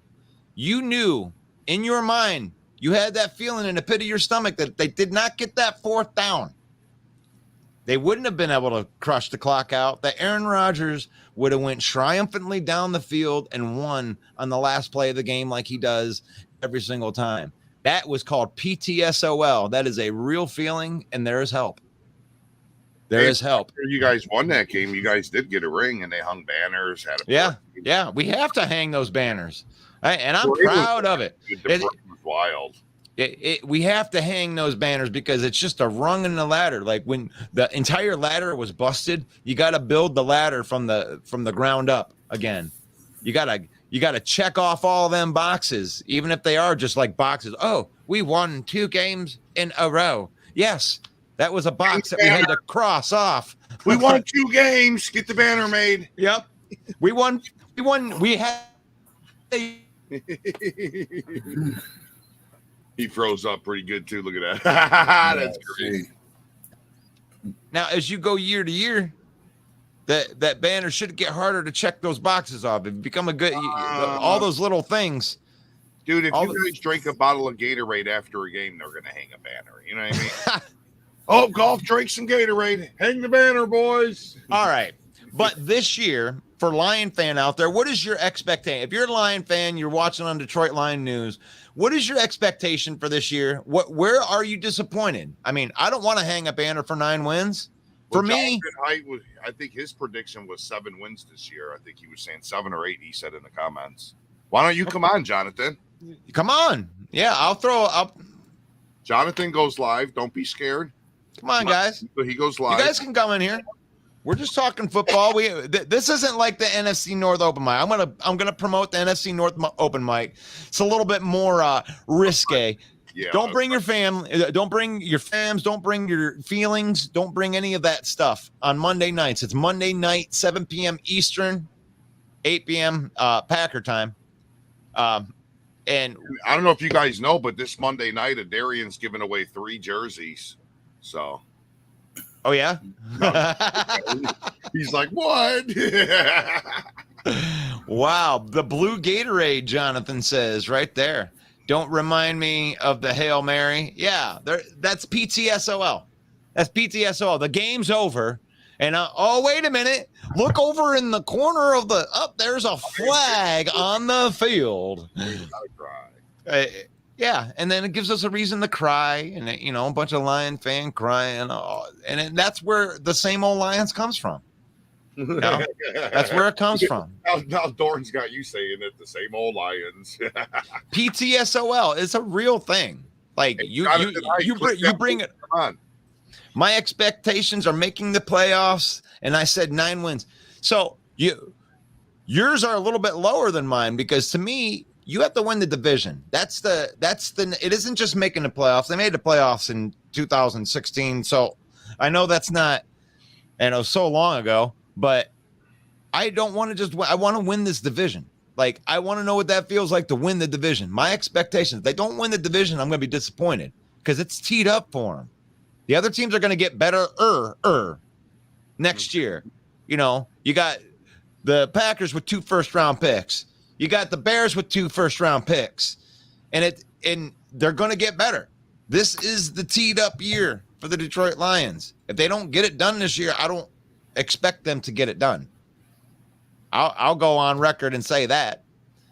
You knew in your mind, you had that feeling in the pit of your stomach that they did not get that 4th down. They wouldn't have been able to crush the clock out. That Aaron Rodgers would have went triumphantly down the field and won on the last play of the game like he does every single time. That was called PTSOL. That is a real feeling, and there is help. There is help. You guys won that game. You guys did get a ring, and they hung banners. Yeah. We have to hang those banners, and I'm proud of it. It was wild. We have to hang those banners because it's just a rung in the ladder. Like when the entire ladder was busted, you got to build the ladder from the ground up again. You gotta check off all them boxes, even if they are just like boxes. Oh, we won 2 games in a row. Yes. That was a box that we had to cross off. We won 2 games. Get the banner made. Yep. We won. We had. He froze up pretty good, too. Look at that. That's great. Now, as you go year to year, that banner should get harder to check those boxes off. It become a good all those little things. Dude, if you guys drink a bottle of Gatorade after a game, they're gonna hang a banner. You know what I mean? Oh, golf, drink some Gatorade. Hang the banner, boys. All right. But this year, for Lion fan out there, what is your expectation? If you're a Lion fan, you're watching on Detroit Lion News, what is your expectation for this year? Where are you disappointed? I mean, I don't want to hang a banner for 9 wins. For me, I think his prediction was 7 wins this year. I think he was saying 7 or 8, he said in the comments. Why don't you come on, Jonathan? Come on. Yeah, I'll throw up. Jonathan goes live. Don't be scared. Come on, guys. He goes live. You guys can come in here. We're just talking football. This isn't like the NFC North open mic. I'm gonna promote the NFC North open mic. It's a little bit more risque. Yeah, don't bring your family. Don't bring your fams. Don't bring your feelings. Don't bring any of that stuff on Monday nights. It's Monday night, 7 p.m. Eastern, 8 p.m. Packer time. And I don't know if you guys know, but this Monday night, Adarian's giving away 3 jerseys. So, oh yeah, he's like, what? Wow, the blue Gatorade, Jonathan says right there. Don't remind me of the Hail Mary. Yeah, that's PTSOL. That's PTSOL. The game's over. And oh, wait a minute. Look over in the corner of there's a flag on the field. Yeah, and then it gives us a reason to cry, and a bunch of Lion fan crying, and that's where the same old Lions comes from. That's where it comes from. Now Dorn's got you saying it, the same old Lions. PTSOL is a real thing. Like you bring it. Come on. My expectations are making the playoffs, and I said 9 wins. So yours are a little bit lower than mine, because to me, you have to win the division. It isn't just making the playoffs. They made the playoffs in 2016. So I know that's not, so long ago, but I don't want to just win. I want to win this division. Like, I want to know what that feels like to win the division. My expectations, if they don't win the division, I'm going to be disappointed, because it's teed up for them. The other teams are going to get better next year. You got the Packers with 2 first-round picks. You got the Bears with 2 first-round picks, and they're going to get better. This is the teed-up year for the Detroit Lions. If they don't get it done this year, I don't expect them to get it done. I'll go on record and say that.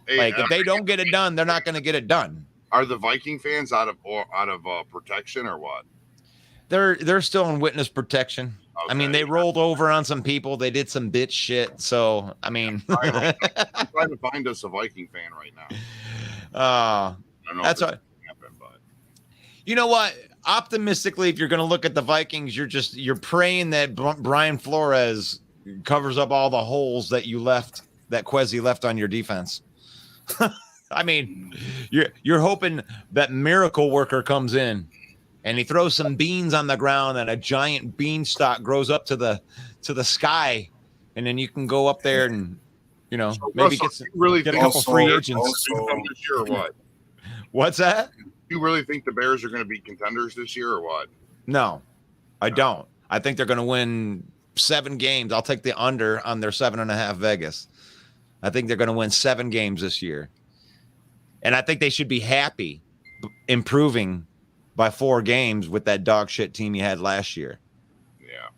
Hey, if they don't get it done, they're not going to get it done. Are the Viking fans out of protection or what? They're still in witness protection. Okay. I mean, they rolled over on some people. They did some bitch shit. So, I mean, I'm trying to find us a Viking fan right now. I don't know that's what happened, but you know what? Optimistically, if you're going to look at the Vikings, you're praying that Brian Flores covers up all the holes that Kwesi left on your defense. I mean, you're hoping that miracle worker comes in and he throws some beans on the ground, and a giant beanstalk grows up to the sky, and then you can go up there and maybe get a couple free agents. This year or what? What's that? You really think the Bears are going to be contenders this year or what? No, I don't. I think they're going to win 7 games. I'll take the under on their 7.5 Vegas. I think they're going to win 7 games this year, and I think they should be happy improving by 4 games with that dog shit team you had last year. Yeah.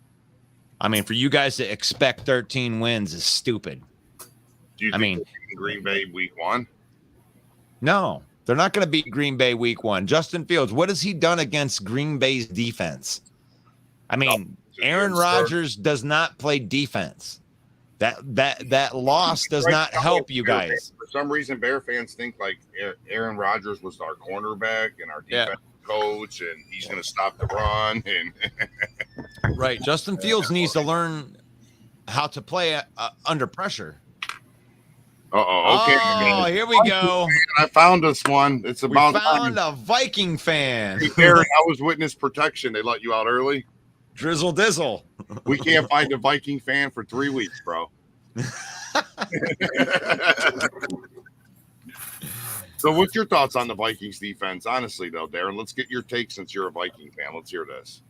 I mean, for you guys to expect 13 wins is stupid. Do you think Green Bay week 1? No, they're not going to beat Green Bay week 1. Justin Fields, what has he done against Green Bay's defense? I mean, Aaron Rodgers does not play defense. That loss does not help you guys. For some reason, Bear fans think like Aaron Rodgers was our cornerback and our defense coach, and he's going to stop the run. And right, Justin Fields needs to learn how to play under pressure. Okay. Oh, here we go. I found us one. It's about we found a Viking fan. Hey, Aaron, how was witness protection? They let you out early? Drizzle dizzle. We can't find a Viking fan for 3 weeks, bro. So what's your thoughts on the Vikings defense? Honestly, though, Darren, let's get your take since you're a Viking fan. Let's hear this.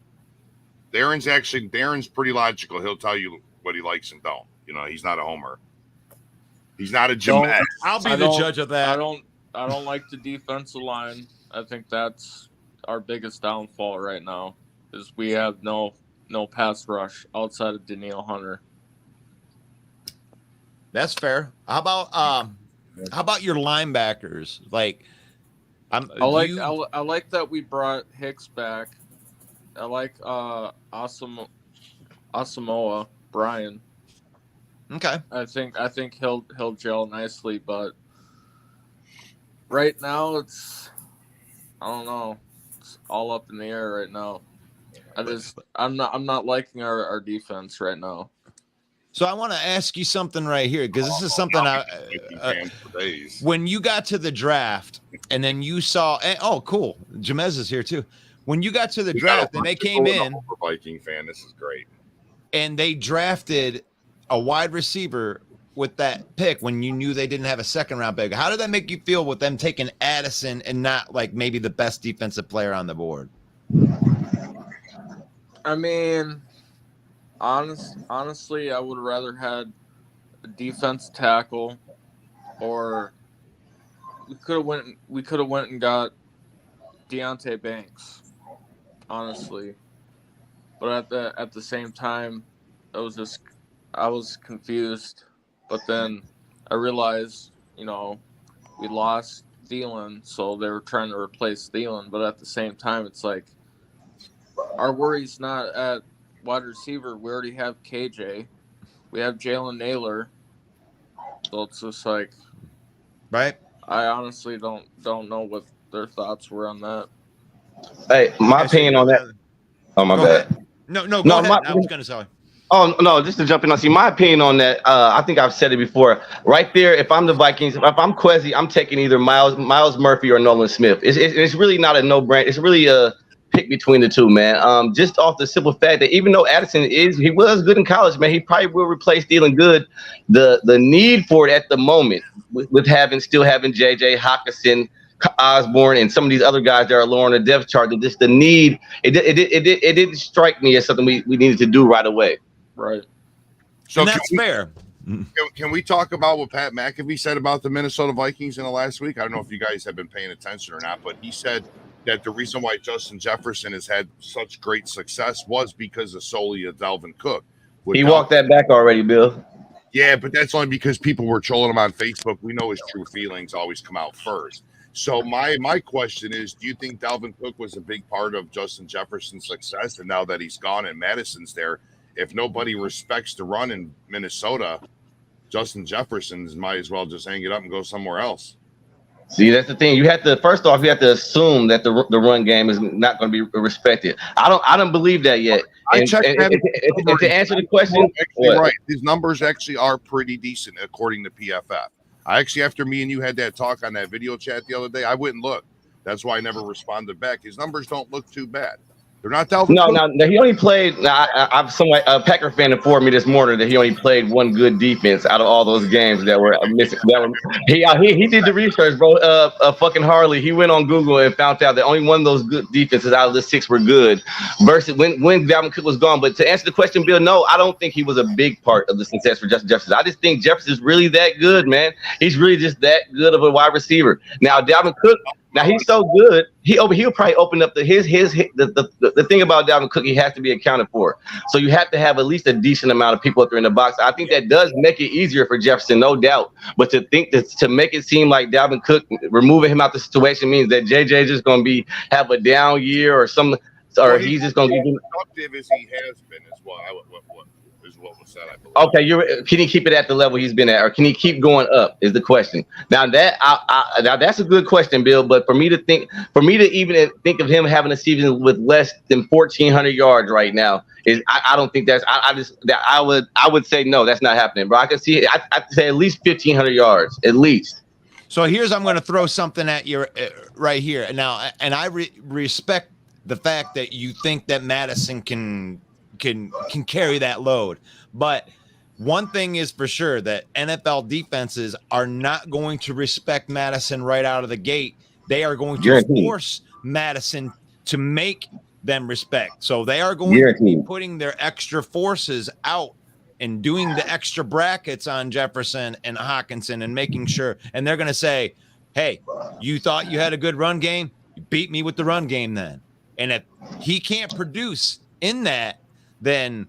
Darren's pretty logical. He'll tell you what he likes and don't. You know, he's not a homer. He's not a Jameis. I'll be the judge of that. I don't like the defensive line. I think that's our biggest downfall right now. Is we have no pass rush outside of Danielle Hunter. That's fair. How about your linebackers? Like, I like that we brought Hicks back. I like Asamoah Brian. Okay. I think he'll gel nicely, but right now I don't know. It's all up in the air right now. I'm not liking our defense right now. So I want to ask you something right here, because this is something when you got to the draft and then you saw, oh, cool, Jamez is here too. When you got to the draft and they came in, Viking fan, this is great, and they drafted a wide receiver with that pick when you knew they didn't have a second round pick. How did that make you feel with them taking Addison and not like maybe the best defensive player on the board? I mean, honestly, I would have rather had a defense tackle, or we could have went and got Deontay Banks, honestly. But at the same time, I was confused. But then I realized, we lost Thielen, so they were trying to replace Thielen. But at the same time, it's like our worry's not at wide receiver. We already have KJ. We have Jalen Naylor. So it's just like, right? I honestly don't know what their thoughts were on that. Hey, my opinion on that. Oh, my bad. No, go ahead. I was going to say. Oh, no, just to jump in. See, my opinion on that, I think I've said it before. Right there, if I'm the Vikings, if I'm Quezzy, I'm taking either Miles Murphy or Nolan Smith. It's really not a no-brainer. It's really a pick between the two, man. Just off the simple fact that even though Addison he was good in college, man, he probably will replace Thielen good. The need for it at the moment with still having JJ Hawkinson, Osborne, and some of these other guys that are lower on the depth chart, that just the need, it didn't strike me as something we needed to do right away. Right. So that's fair. Can we talk about what Pat McAfee said about the Minnesota Vikings in the last week? I don't know if you guys have been paying attention or not, but he said that the reason why Justin Jefferson has had such great success was because of solely of Dalvin Cook. He walked that back already, Bill. Yeah, but that's only because people were trolling him on Facebook. We know his true feelings always come out first. So my question is, do you think Dalvin Cook was a big part of Justin Jefferson's success? And now that he's gone and Madison's there, if nobody respects the run in Minnesota, Justin Jefferson might as well just hang it up and go somewhere else. See, that's the thing. You have to assume that the run game is not going to be respected. I don't believe that yet. I checked that. To answer the question, right, his numbers actually are pretty decent according to PFF. After me and you had that talk on that video chat the other day, I went and looked. That's why I never responded back. His numbers don't look too bad. They're not Dalvin. No. He only played. I'm somewhat a Packer fan informed me this morning that he only played one good defense out of all those games that were missing. He did the research, bro. Fucking Harley. He went on Google and found out that only one of those good defenses out of the 6 were good. Versus when Dalvin Cook was gone. But to answer the question, Bill, no, I don't think he was a big part of the success for Justin Jefferson. I just think Jefferson is really that good, man. He's really just that good of a wide receiver. Now Dalvin Cook. Now he's so good, he'll probably open up the thing about Dalvin Cook. He has to be accounted for, so you have to have at least a decent amount of people up there in the box. I think that does make it easier for Jefferson, no doubt. But to make it seem like Dalvin Cook removing him out the situation means that JJ is just going to have a down year or something, or he's just going to be productive as he has been as well. What was said, I believe. Okay, can he keep it at the level he's been at, or can he keep going up? Is the question. Now that's a good question, Bill. But for me to even think of him having a season with less than 1,400 yards right now is I don't think that's. I would say no, that's not happening. But I can see. I'd say at least 1,500 yards, at least. So I'm going to throw something at you right here now, and I respect the fact that you think that Madison can carry that load. But one thing is for sure, that NFL defenses are not going to respect Madison right out of the gate. They are going to force Madison to make them respect. So they are going to be putting their extra forces out and doing the extra brackets on Jefferson and Hawkinson and making sure, and they're going to say, hey, you thought you had a good run game? You beat me with the run game then. And if he can't produce in that, then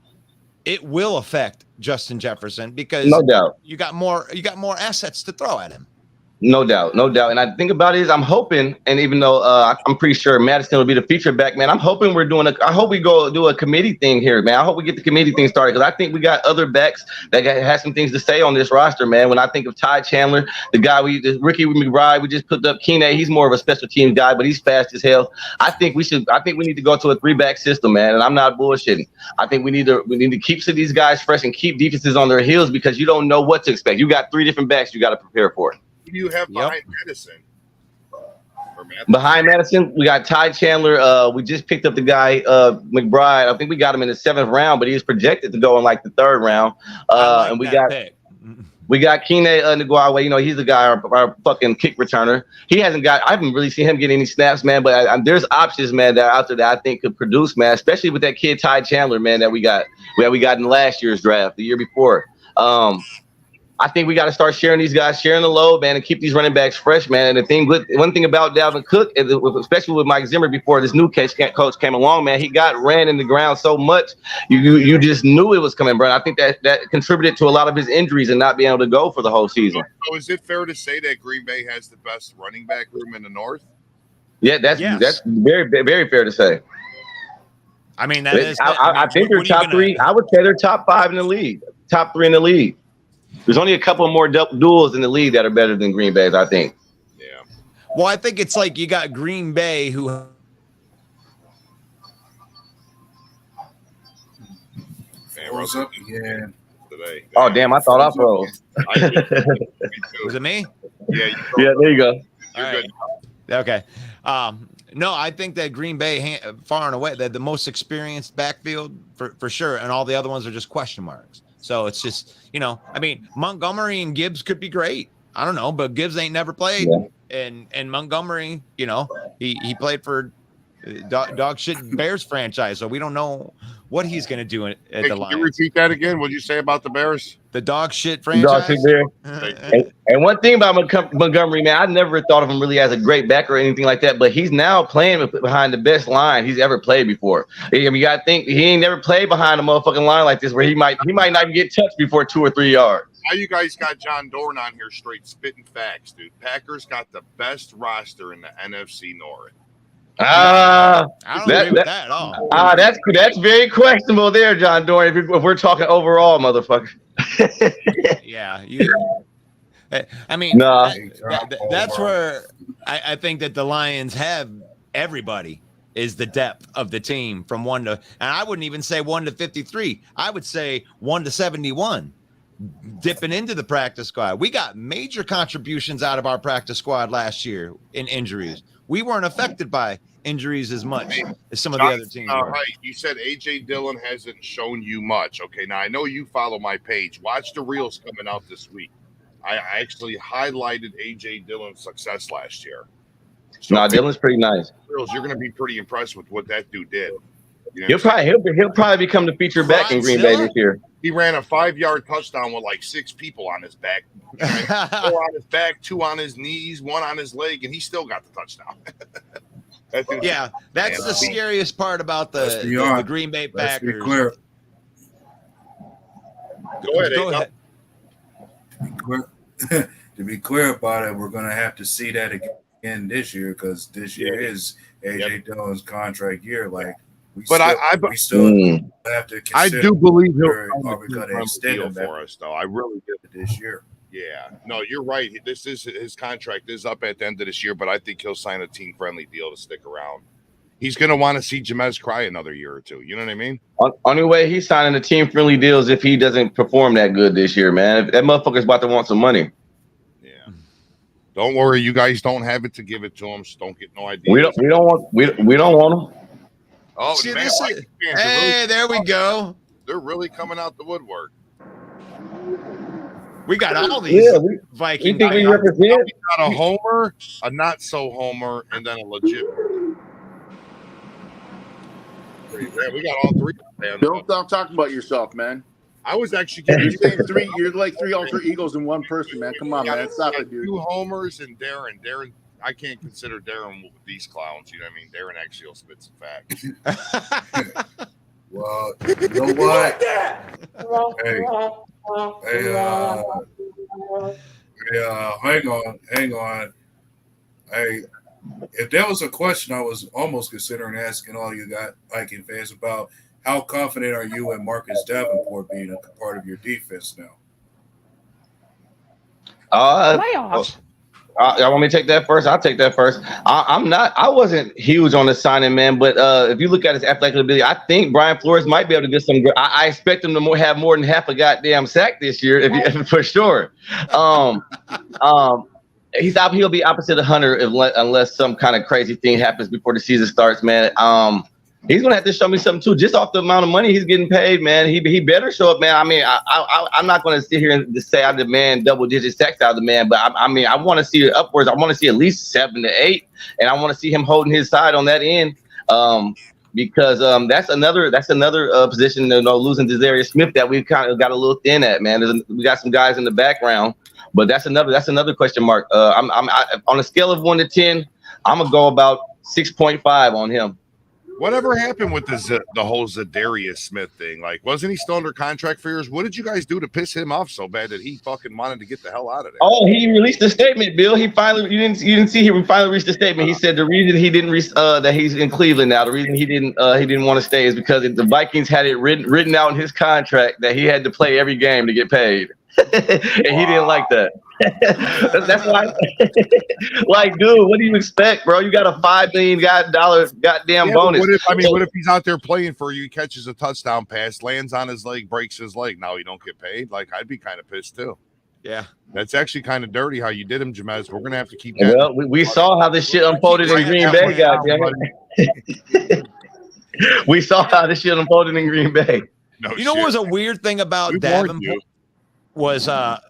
it will affect Justin Jefferson because No doubt. you got more assets to throw at him. No doubt. And I think about it is I'm hoping, and even though I'm pretty sure Madison will be the feature back, man, I'm hoping I hope we go do a committee thing here, man. I hope we get the committee thing started because I think we got other backs that have some things to say on this roster, man. When I think of Ty Chandler, the guy Ricky McBride, we just put up Keenan. He's more of a special team guy, but he's fast as hell. I think we need to go to a 3-back system, man. And I'm not bullshitting. I think we need to keep some of these guys fresh and keep defenses on their heels because you don't know what to expect. You got 3 different backs you got to prepare for. Who do you have behind Madison? Behind Madison, we got Ty Chandler. We just picked up the guy McBride. I think we got him in the 7th round, but he was projected to go in like the 3rd round. And we got Keenan Nguawe. You know, he's the guy, our fucking kick returner. I haven't really seen him get any snaps, man. But there's options, man, that are out there that I think could produce, man. Especially with that kid Ty Chandler, man, that we got in last year's draft, the year before. I think we got to start sharing the load, man, and keep these running backs fresh, man. And one thing about Dalvin Cook, especially with Mike Zimmer before this new coach came along, man, he ran in the ground so much, you just knew it was coming, bro. I think that contributed to a lot of his injuries and not being able to go for the whole season. So is it fair to say that Green Bay has the best running back room in the North? Yeah, that's very, very fair to say. I mean, I think they're top 3. I would say they're top 5 in the league, top 3 in the league. There's only a couple more duels in the league that are better than Green Bay's, I think. Yeah. Well, I think it's like you got Green Bay who. What's up again? Today. Oh, damn. I thought I froze. Was it me? Yeah. Yeah, there you go. You're good. Okay. No, I think that Green Bay, far and away, the most experienced backfield for sure, and all the other ones are just question marks. So it's just, I mean, Montgomery and Gibbs could be great. I don't know, but Gibbs ain't never played. Yeah. And Montgomery, he played for dog shit Bears franchise, so we don't know what he's going to do at the Lions. Can you repeat that again? What did you say about the Bears? The dog shit franchise. And one thing about Montgomery, man, I never thought of him really as a great back or anything like that, but he's now playing behind the best line he's ever played before. I mean, you got to think he ain't never played behind a motherfucking line like this where he might not even get touched before 2 or 3 yards. Now you guys got John Dorn on here straight spitting facts, dude. Packers got the best roster in the NFC North. I don't agree with that at all. That's very questionable there, John Dorn, if we're talking overall, motherfucker. Yeah. I mean, that's where I think that the Lions have everybody is the depth of the team from 1 to, and I wouldn't even say 1 to 53. I would say 1 to 71. Dipping into the practice squad. We got major contributions out of our practice squad last year in injuries. We weren't affected by injuries as much as some of the other teams. All right. You said A.J. Dillon hasn't shown you much. Okay, now I know you follow my page. Watch the reels coming out this week. I actually highlighted A.J. Dillon's success last year. So Dillon's pretty nice. You're going to be pretty impressed with what that dude did. He'll probably become the feature back in Green Bay this year. He ran a 5-yard touchdown with like 6 people on his back. 4 on his back, 2 on his knees, 1 on his leg, and he still got the touchdown. That's the scariest part about the Green Bay Packers. Let's be clear. Go ahead. To be clear about it, we're going to have to see that again this year because this year is A.J. Dillon's contract year. Like, we still have to consider. I do believe he'll going to extend him for us, though. I really do. This year. Yeah. No, you're right. His contract is up at the end of this year, but I think he'll sign a team-friendly deal to stick around. He's going to want to see Jameis cry another year or two. You know what I mean? Only way he's signing a team-friendly deal is if he doesn't perform that good this year, man. That motherfucker's about to want some money. Yeah. Don't worry. You guys don't have it to give it to him, so don't get no idea. We don't want him. Oh, see, man, hey, there we go. They're really coming out the woodwork. We got all these Vikings. We think we represent. We got a homer, a not so homer, and then a legit. We got all 3. Don't stop talking about yourself, man. I was actually You're getting saying three. You're like three alter egos in one person, man. Come on, man. Stop it, dude. 2 homers and Darren. I can't consider Darren with these clowns. You know what I mean? Darren actually will spit some facts. Well, you know what? Hang on. Hey, if there was a question I was almost considering asking all you Viking fans about, how confident are you in Marcus Davenport being a part of your defense now? Playoffs. Y'all want me to take that first? I'll take that first. I wasn't huge on the signing, man, but if you look at his athletic ability, I think Brian Flores might be able to get some. I expect him to have more than half a goddamn sack this year, for sure. He'll be opposite of Hunter unless some kind of crazy thing happens before the season starts, man. He's gonna have to show me something too, just off the amount of money he's getting paid, man. He better show up, man. I mean, I'm not gonna sit here and say I demand double-digit sacks out of the man, but I mean, I want to see it upwards. I want to see at least 7 to 8, and I want to see him holding his side on that end, because that's another position. Losing Desarius Smith that we've kind of got a little thin at, man. We got some guys in the background, but that's another question mark. I'm on a scale of 1 to 10, I'm gonna go about 6.5 on him. Whatever happened with the whole Zadarius Smith thing? Like, wasn't he still under contract for years? What did you guys do to piss him off so bad that he fucking wanted to get the hell out of there? Oh, he released a statement, Bill. He finally, you didn't see he finally reached a statement. He said the reason he didn't that he's in Cleveland now, the reason he didn't want to stay is because the Vikings had it written out in his contract that he had to play every game to get paid. And he didn't like that. That's why, like, dude, what do you expect, bro? You got a $5 million goddamn bonus. What if he's out there playing for you, catches a touchdown pass, lands on his leg, breaks his leg? Now he don't get paid. Like, I'd be kind of pissed too. Yeah, that's actually kind of dirty how you did him, Jamez. We're gonna have to keep that. Well, we saw how this shit unfolded in Green Bay, goddamn. We saw how this shit unfolded in Green Bay. No, you know what was a weird thing about Davenport? Was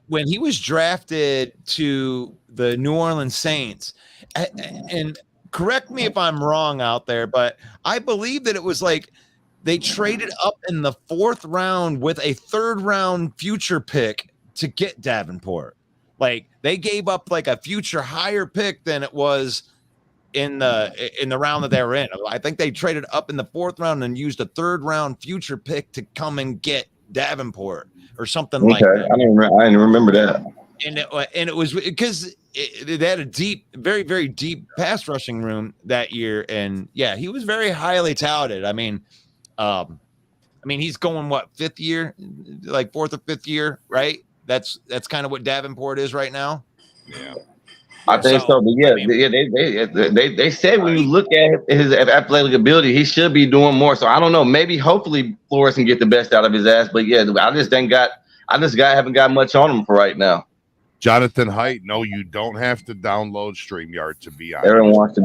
when he was drafted to the New Orleans Saints, and correct me if I'm wrong out there, but I believe that it was like they traded up in the 4th round with a 3rd round future pick to get Davenport. Like they gave up like a future higher pick than it was in the round that they were in. I think they traded up in the 4th round and used a 3rd round future pick to come and get Davenport or something like that. I didn't remember that. And it was because they had a very, very deep pass rushing room that year. And yeah, he was very highly touted. I mean, he's going 5th year, like 4th or 5th year, right? That's kind of what Davenport is right now. Yeah. I think so, but they said when you look at his athletic ability, he should be doing more. So I don't know. Maybe, hopefully, Flores can get the best out of his ass. But yeah, I haven't got much on him for right now. Jonathan Haidt, no, you don't have to download StreamYard to be on. Everyone wants to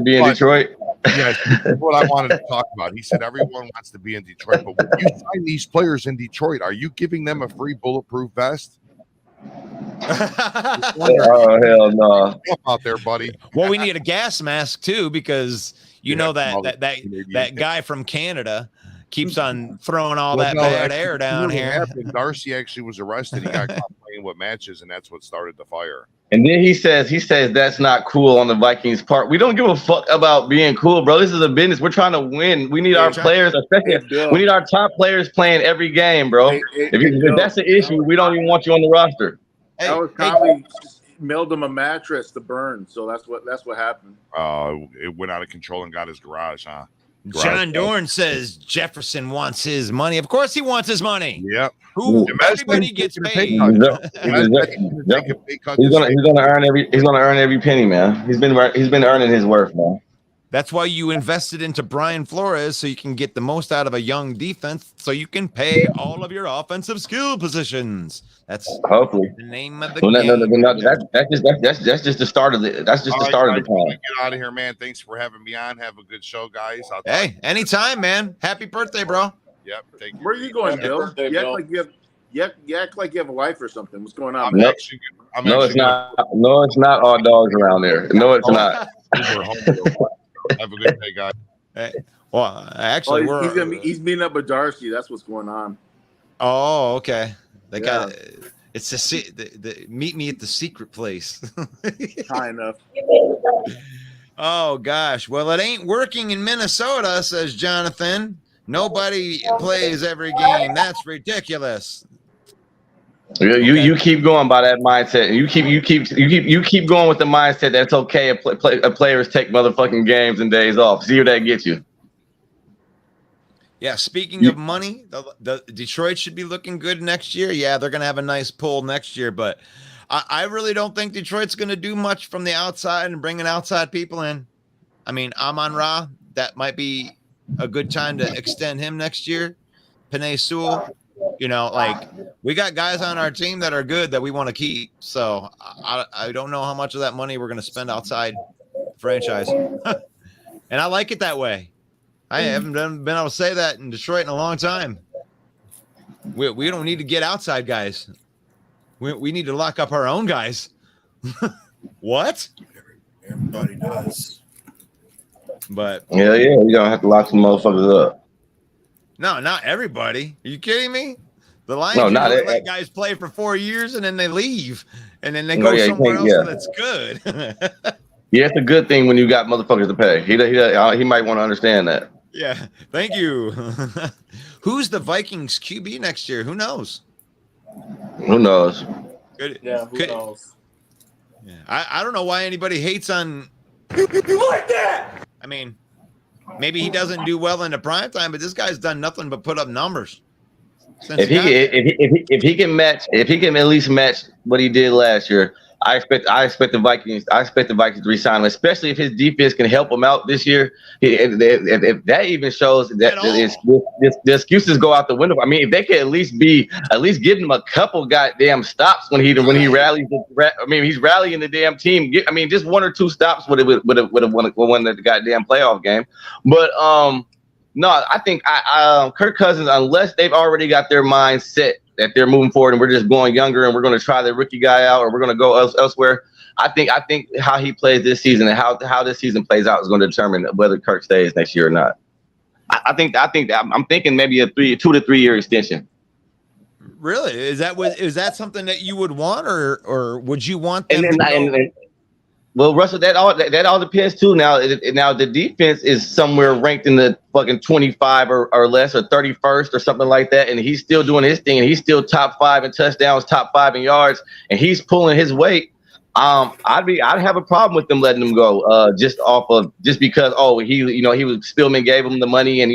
be in Detroit. Yes, that's what I wanted to talk about. He said everyone wants to be in Detroit, but when you find these players in Detroit, are you giving them a free bulletproof vest? Oh hell no! Out there, buddy. Well, we need a gas mask too, because know that guy from Canada keeps on throwing all that bad air down here. Darcy actually was arrested. He got caught playing with matches, and that's what started the fire. And then he says that's not cool on the Vikings part. We don't give a fuck about being cool, bro. This is a business. We're trying to win. We need our players, especially we need our top players playing every game, bro. If that's the issue, we don't even want you on the roster. I was probably mailed him a mattress to burn, so that's what happened. It went out of control and got his garage, huh? John Dorn says Jefferson wants his money. Of course he wants his money. Yep. Everybody gets paid. He's gonna earn every penny, man. He's been earning his worth, man. That's why you invested into Brian Flores, so you can get the most out of a young defense, so you can pay all of your offensive skill positions. That's hopefully the name of the game. No, that's just the start of the. That's just the start of the plan. Get out of here, man. Thanks for having me on. Have a good show, guys. Hey, anytime, man. Happy birthday, bro. Yep. Thank you. Where are you going, Bill? You act like you have a wife or something. What's going on? No, it's not. No, it's not all dogs around there. No, it's not. Have a good day, guys. Hey, well, actually, he's meeting up with Darcy. That's what's going on. Oh, okay. They got it's the meet me at the secret place. Kind of. Oh gosh. Well, it ain't working in Minnesota, says Jonathan. Nobody plays every game. That's ridiculous. You keep going by that mindset. You keep going with the mindset that it's okay if players take motherfucking games and days off. See where that gets you. Yeah, speaking of money, the Detroit should be looking good next year. Yeah, they're going to have a nice pull next year, but I really don't think Detroit's going to do much from the outside and bringing outside people in. I mean, Amon-Ra, that might be a good time to extend him next year. PTSOL, like we got guys on our team that are good that we want to keep. So I don't know how much of that money we're going to spend outside the franchise. And I like it that way. I haven't been able to say that in Detroit in a long time. We don't need to get outside guys. We need to lock up our own guys. What? Everybody does. But yeah, you don't have to lock some motherfuckers up. No, not everybody. Are you kidding me? The Lions let guys play for 4 years and then they leave, and then they go somewhere else and it's good. Yeah, it's a good thing when you got motherfuckers to pay. He might want to understand that. Yeah, thank you. Who's the Vikings QB next year? Who knows? Who knows? Good. Yeah, who knows? Yeah, I don't know why anybody hates on you like that. I mean, maybe he doesn't do well in the prime time, but this guy's done nothing but put up numbers. If he can at least match what he did last year, I expect the Vikings to resign him, especially if his defense can help him out this year. If that even shows that the excuses go out the window. I mean, if they could at least give him a couple goddamn stops when he rallies. I mean, he's rallying the damn team. I mean, just one or two stops would have won the goddamn playoff game. But no, I think Kirk Cousins, unless they've already got their mind set that they're moving forward and we're just going younger and we're going to try the rookie guy out or we're going to go elsewhere. I think how he plays this season and how this season plays out is going to determine whether Kirk stays next year or not. I'm thinking maybe a 2 to 3 year extension. Really? Is that something that you would want or would you want them Well, Russell, that all depends too. Now the defense is somewhere ranked in the fucking 25 or less or 31st or something like that, and he's still doing his thing, and he's still top 5 in touchdowns, top 5 in yards, and he's pulling his weight. I'd have a problem with them letting him go just because he was Spielman gave him the money, and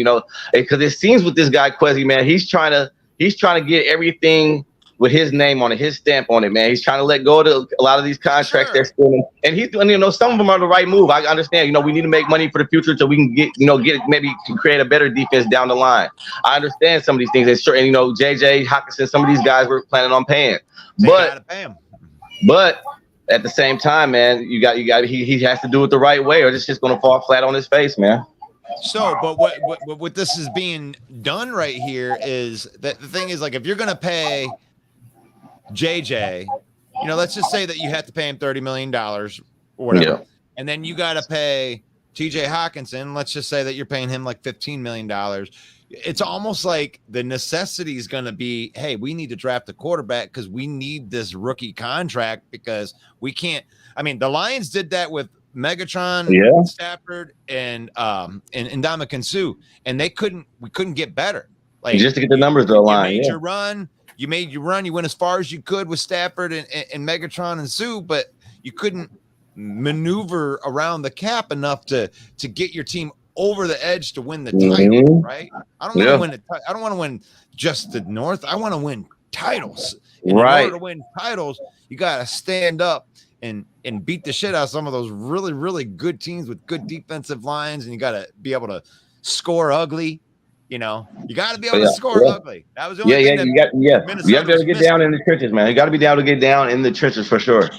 because it seems with this guy Quezzy, man, he's trying to get everything with his name on it, his stamp on it, man. He's trying to let go of a lot of these contracts they're stealing. And he's doing, some of them are the right move. I understand, we need to make money for the future so we can get maybe to create a better defense down the line. I understand some of these things. And sure, and JJ Hawkinson, some of these guys were planning on paying. But at the same time, man, he has to do it the right way or it's just going to fall flat on his face, man. So, but what this is being done right here is that the thing is, like, if you're going to pay JJ, let's just say that you have to pay him $30 million or whatever. Yeah. And then you got to pay TJ Hawkinson. Let's just say that you're paying him like $15 million. It's almost like the necessity is going to be, hey, we need to draft a quarterback because we need this rookie contract because we can't. I mean, the Lions did that with Megatron, Stafford, and Ndamukong Suh, and we couldn't get better. Like just to get the numbers to align. You made your run. You went as far as you could with Stafford and Megatron and Suh, but you couldn't maneuver around the cap enough to get your team over the edge to win the title, right? I don't want to win I don't want to win just the North. I want to win titles. And in order to win titles, you got to stand up and beat the shit out of some of those really, really good teams with good defensive lines, and you got to be able to score ugly. You got to be able to score ugly. That was the only thing. You got to be able to get down in the trenches, man. You got to be able to get down in the trenches for sure.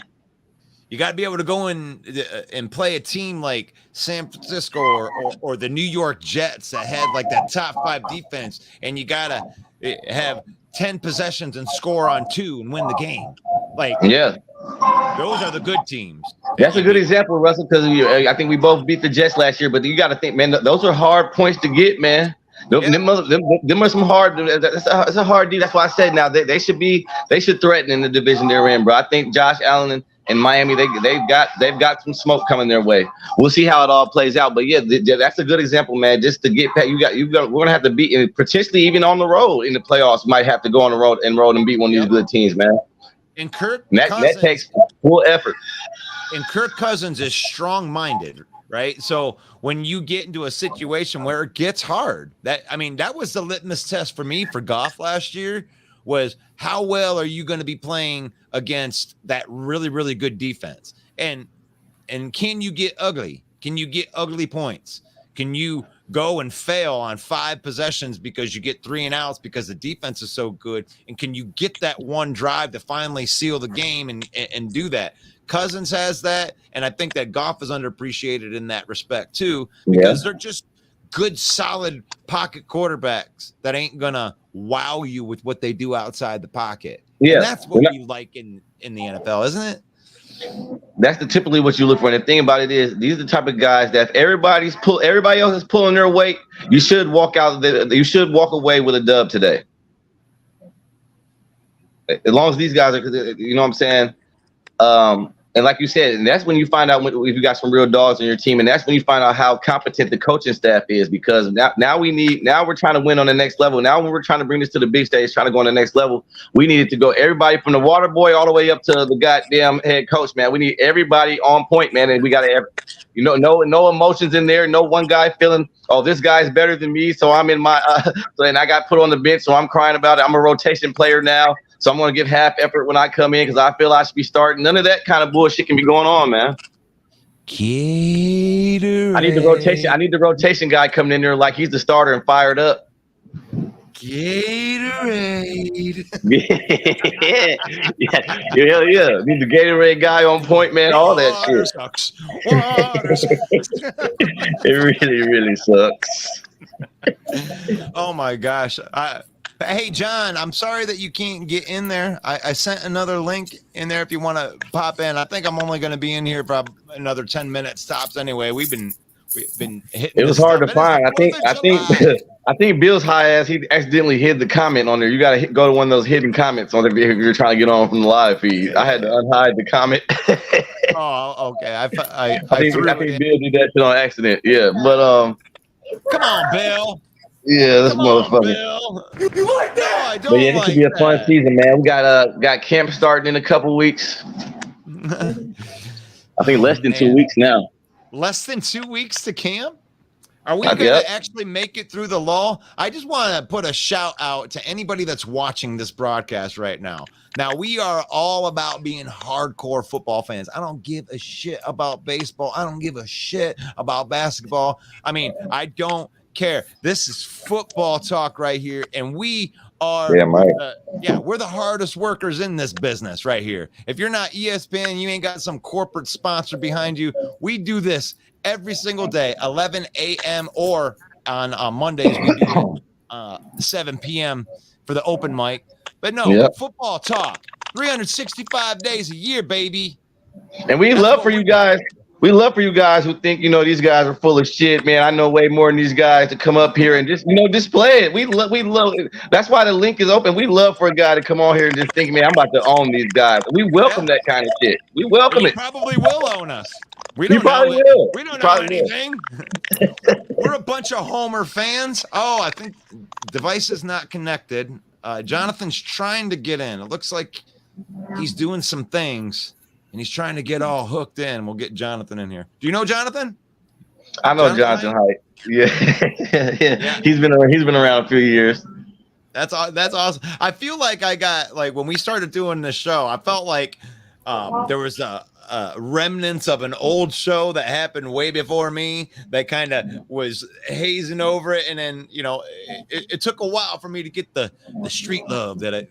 You got to be able to go in and play a team like San Francisco or the New York Jets that had like that top 5 defense, and you got to have 10 possessions and score on 2 and win the game. Those are the good teams. That's a good example, Russell, because I think we both beat the Jets last year, but you got to think, man, those are hard points to get, man. Them are some hard. It's a hard D. That's why I said now they should threaten in the division they're in, bro. I think Josh Allen and Miami they've got some smoke coming their way. We'll see how it all plays out. But yeah, that's a good example, man. Just to get past, we're gonna have to beat, and potentially even on the road in the playoffs, might have to go on the road and beat one of these good teams, man. And that takes full effort. And Kirk Cousins is strong-minded, right? So when you get into a situation where it gets hard, that was the litmus test for me for Goff last year, was how well are you going to be playing against that really, really good defense? And can you get ugly? Can you get ugly points? Can you go and fail on 5 possessions because you get 3 and outs because the defense is so good? And can you get that one drive to finally seal the game and do that? Cousins has that, and I think that Goff is underappreciated in that respect too, because they're just good, solid pocket quarterbacks that ain't gonna wow you with what they do outside the pocket. Yeah, and that's what we like in the NFL, isn't it? That's typically what you look for. And the thing about it is, these are the type of guys that if everybody else is pulling their weight, you should walk away with a dub today. As long as these guys are, you know what I'm saying. And like you said, and that's when you find out if you got some real dogs on your team, and that's when you find out how competent the coaching staff is. Because now we're trying to win on the next level. Now when we're trying to bring this to the big stage, trying to go on the next level, we needed to go everybody from the water boy all the way up to the goddamn head coach, man. We need everybody on point, man, and we got to, no emotions in there. No one guy feeling, oh, this guy's better than me, so I'm in my and I got put on the bench, so I'm crying about it. I'm a rotation player now. So I'm going to give half effort when I come in because I feel I should be starting. None of that kind of bullshit can be going on, man. Gatorade. I need the rotation guy coming in there like he's the starter and fired up. Gatorade. yeah. Need the Gatorade guy on point, man. All that shit. Sucks. It really, really sucks. Oh my gosh. Hey, John, I'm sorry that you can't get in there. I sent another link in there if you want to pop in. I think I'm only going to be in here for another 10 minutes tops anyway. We've been hitting. It was hard to find. I think Bill's high ass, he accidentally hid the comment on there. You got to go to one of those hidden comments on there if you're trying to get on from the live feed. I had to unhide the comment. Oh, okay. I think Bill did that shit on accident. Yeah, but come on, Bill. Yeah, this motherfucker. You like that? I don't. But yeah, this could be a fun season, man. We got camp starting in a couple weeks. I think less than 2 weeks now. Less than 2 weeks to camp? Are we going to actually make it through the lull? I just want to put a shout out to anybody that's watching this broadcast right now. Now, we are all about being hardcore football fans. I don't give a shit about baseball. I don't give a shit about basketball. I mean, I don't care. This is football talk right here, and we are we're the hardest workers in this business right here. If you're not ESPN, you ain't got some corporate sponsor behind you. We do this every single day, 11 a.m. or on Mondays we do 7 p.m. for the open mic. But no, football talk 365 days a year, baby. And we love for you guys. We love for you guys who think, these guys are full of shit, man. I know way more than these guys to come up here and just, display it. We love it. That's why the link is open. We love for a guy to come on here and just think, man, I'm about to own these guys. We welcome that kind of shit. We welcome it. Probably will own us. We don't know. We don't know anything. We're a bunch of Homer fans. Oh, I think device is not connected. Jonathan's trying to get in. It looks like he's doing some things. And he's trying to get all hooked in. We'll get Jonathan in here. Do you know Jonathan? I know Jonathan Haidt. Yeah. He's been around a few years. That's awesome. I feel like when we started doing this show, I felt like there was remnants of an old show that happened way before me that kind of was hazing over it, and then it took a while for me to get the street love that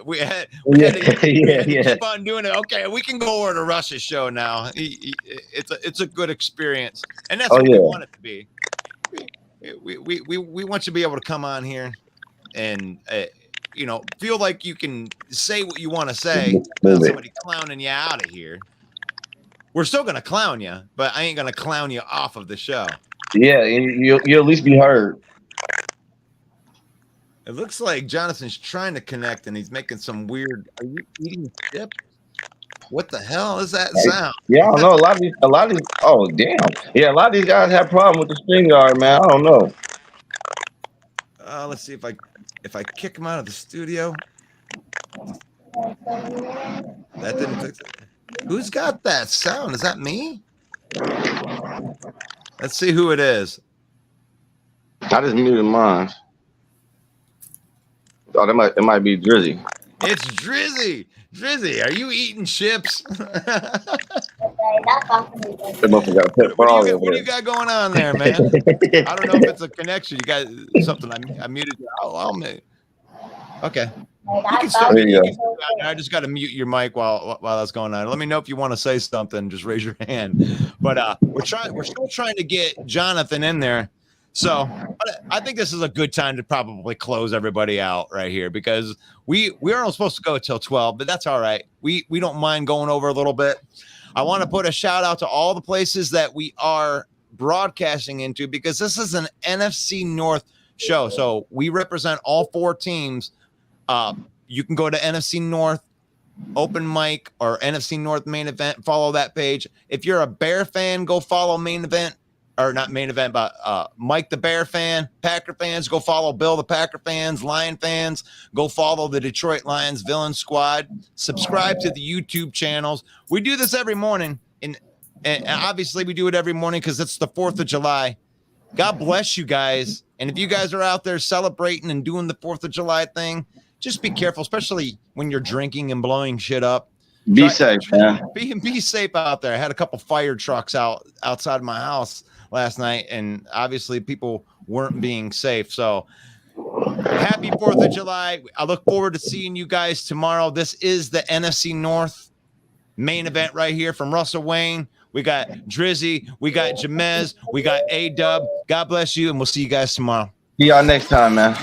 we had to keep on doing it. Okay, we can go over to Rush's show now. It's a good experience, and that's what we want it to be. We want you to be able to come on here and feel like you can say what you want to say without somebody clowning you out of here. We're still going to clown you, but I ain't going to clown you off of the show. Yeah, you'll at least be heard. It looks like Jonathan's trying to connect, and he's making some weird. Are you eating chip? What the hell is that sound? Yeah, I don't know. A lot of these. Oh, damn. Yeah, a lot of these guys have problem with the string guard, man. I don't know. Let's see if I kick him out of the studio. That didn't fix it. Who's got that sound? Is that me? Let's see who it is. I just muted mine. Oh, it might be Drizzy. It's Drizzy. Drizzy, are you eating chips? That motherfucker got a pet frog over What do you got going on there, man? I don't know if it's a connection. You got something. I muted you. I'll mute. Okay. You can still, There you go. I just got to mute your mic while that's going on. Let me know if you want to say something. Just raise your hand. But we're still trying to get Jonathan in there. So I think this is a good time to probably close everybody out right here, because we aren't supposed to go till 12, but that's all right. We don't mind going over a little bit. I want to put a shout out to all the places that we are broadcasting into, because this is an NFC North show. So we represent all 4 teams. You can go to NFC North Open Mic or NFC North Main Event. Follow that page. If you're a Bear fan, go follow Main Event. Or not Main Event, but Mike the Bear fan. Packer fans, go follow Bill the Packer fans. Lion fans, go follow the Detroit Lions Villain Squad. Subscribe to the YouTube channels. We do this every morning, and obviously we do it every morning because it's the 4th of July. God bless you guys. And if you guys are out there celebrating and doing the 4th of July thing, just be careful, especially when you're drinking and blowing shit up. Be safe, man. Be safe out there. I had a couple fire trucks outside my house last night, and obviously people weren't being safe. So happy 4th of July. I look forward to seeing you guys tomorrow. This is the NFC North main event right here from Russell Wayne. We got Drizzy, we got Jamez, we got A-Dub. God bless you, and we'll see you guys tomorrow. See y'all next time, man.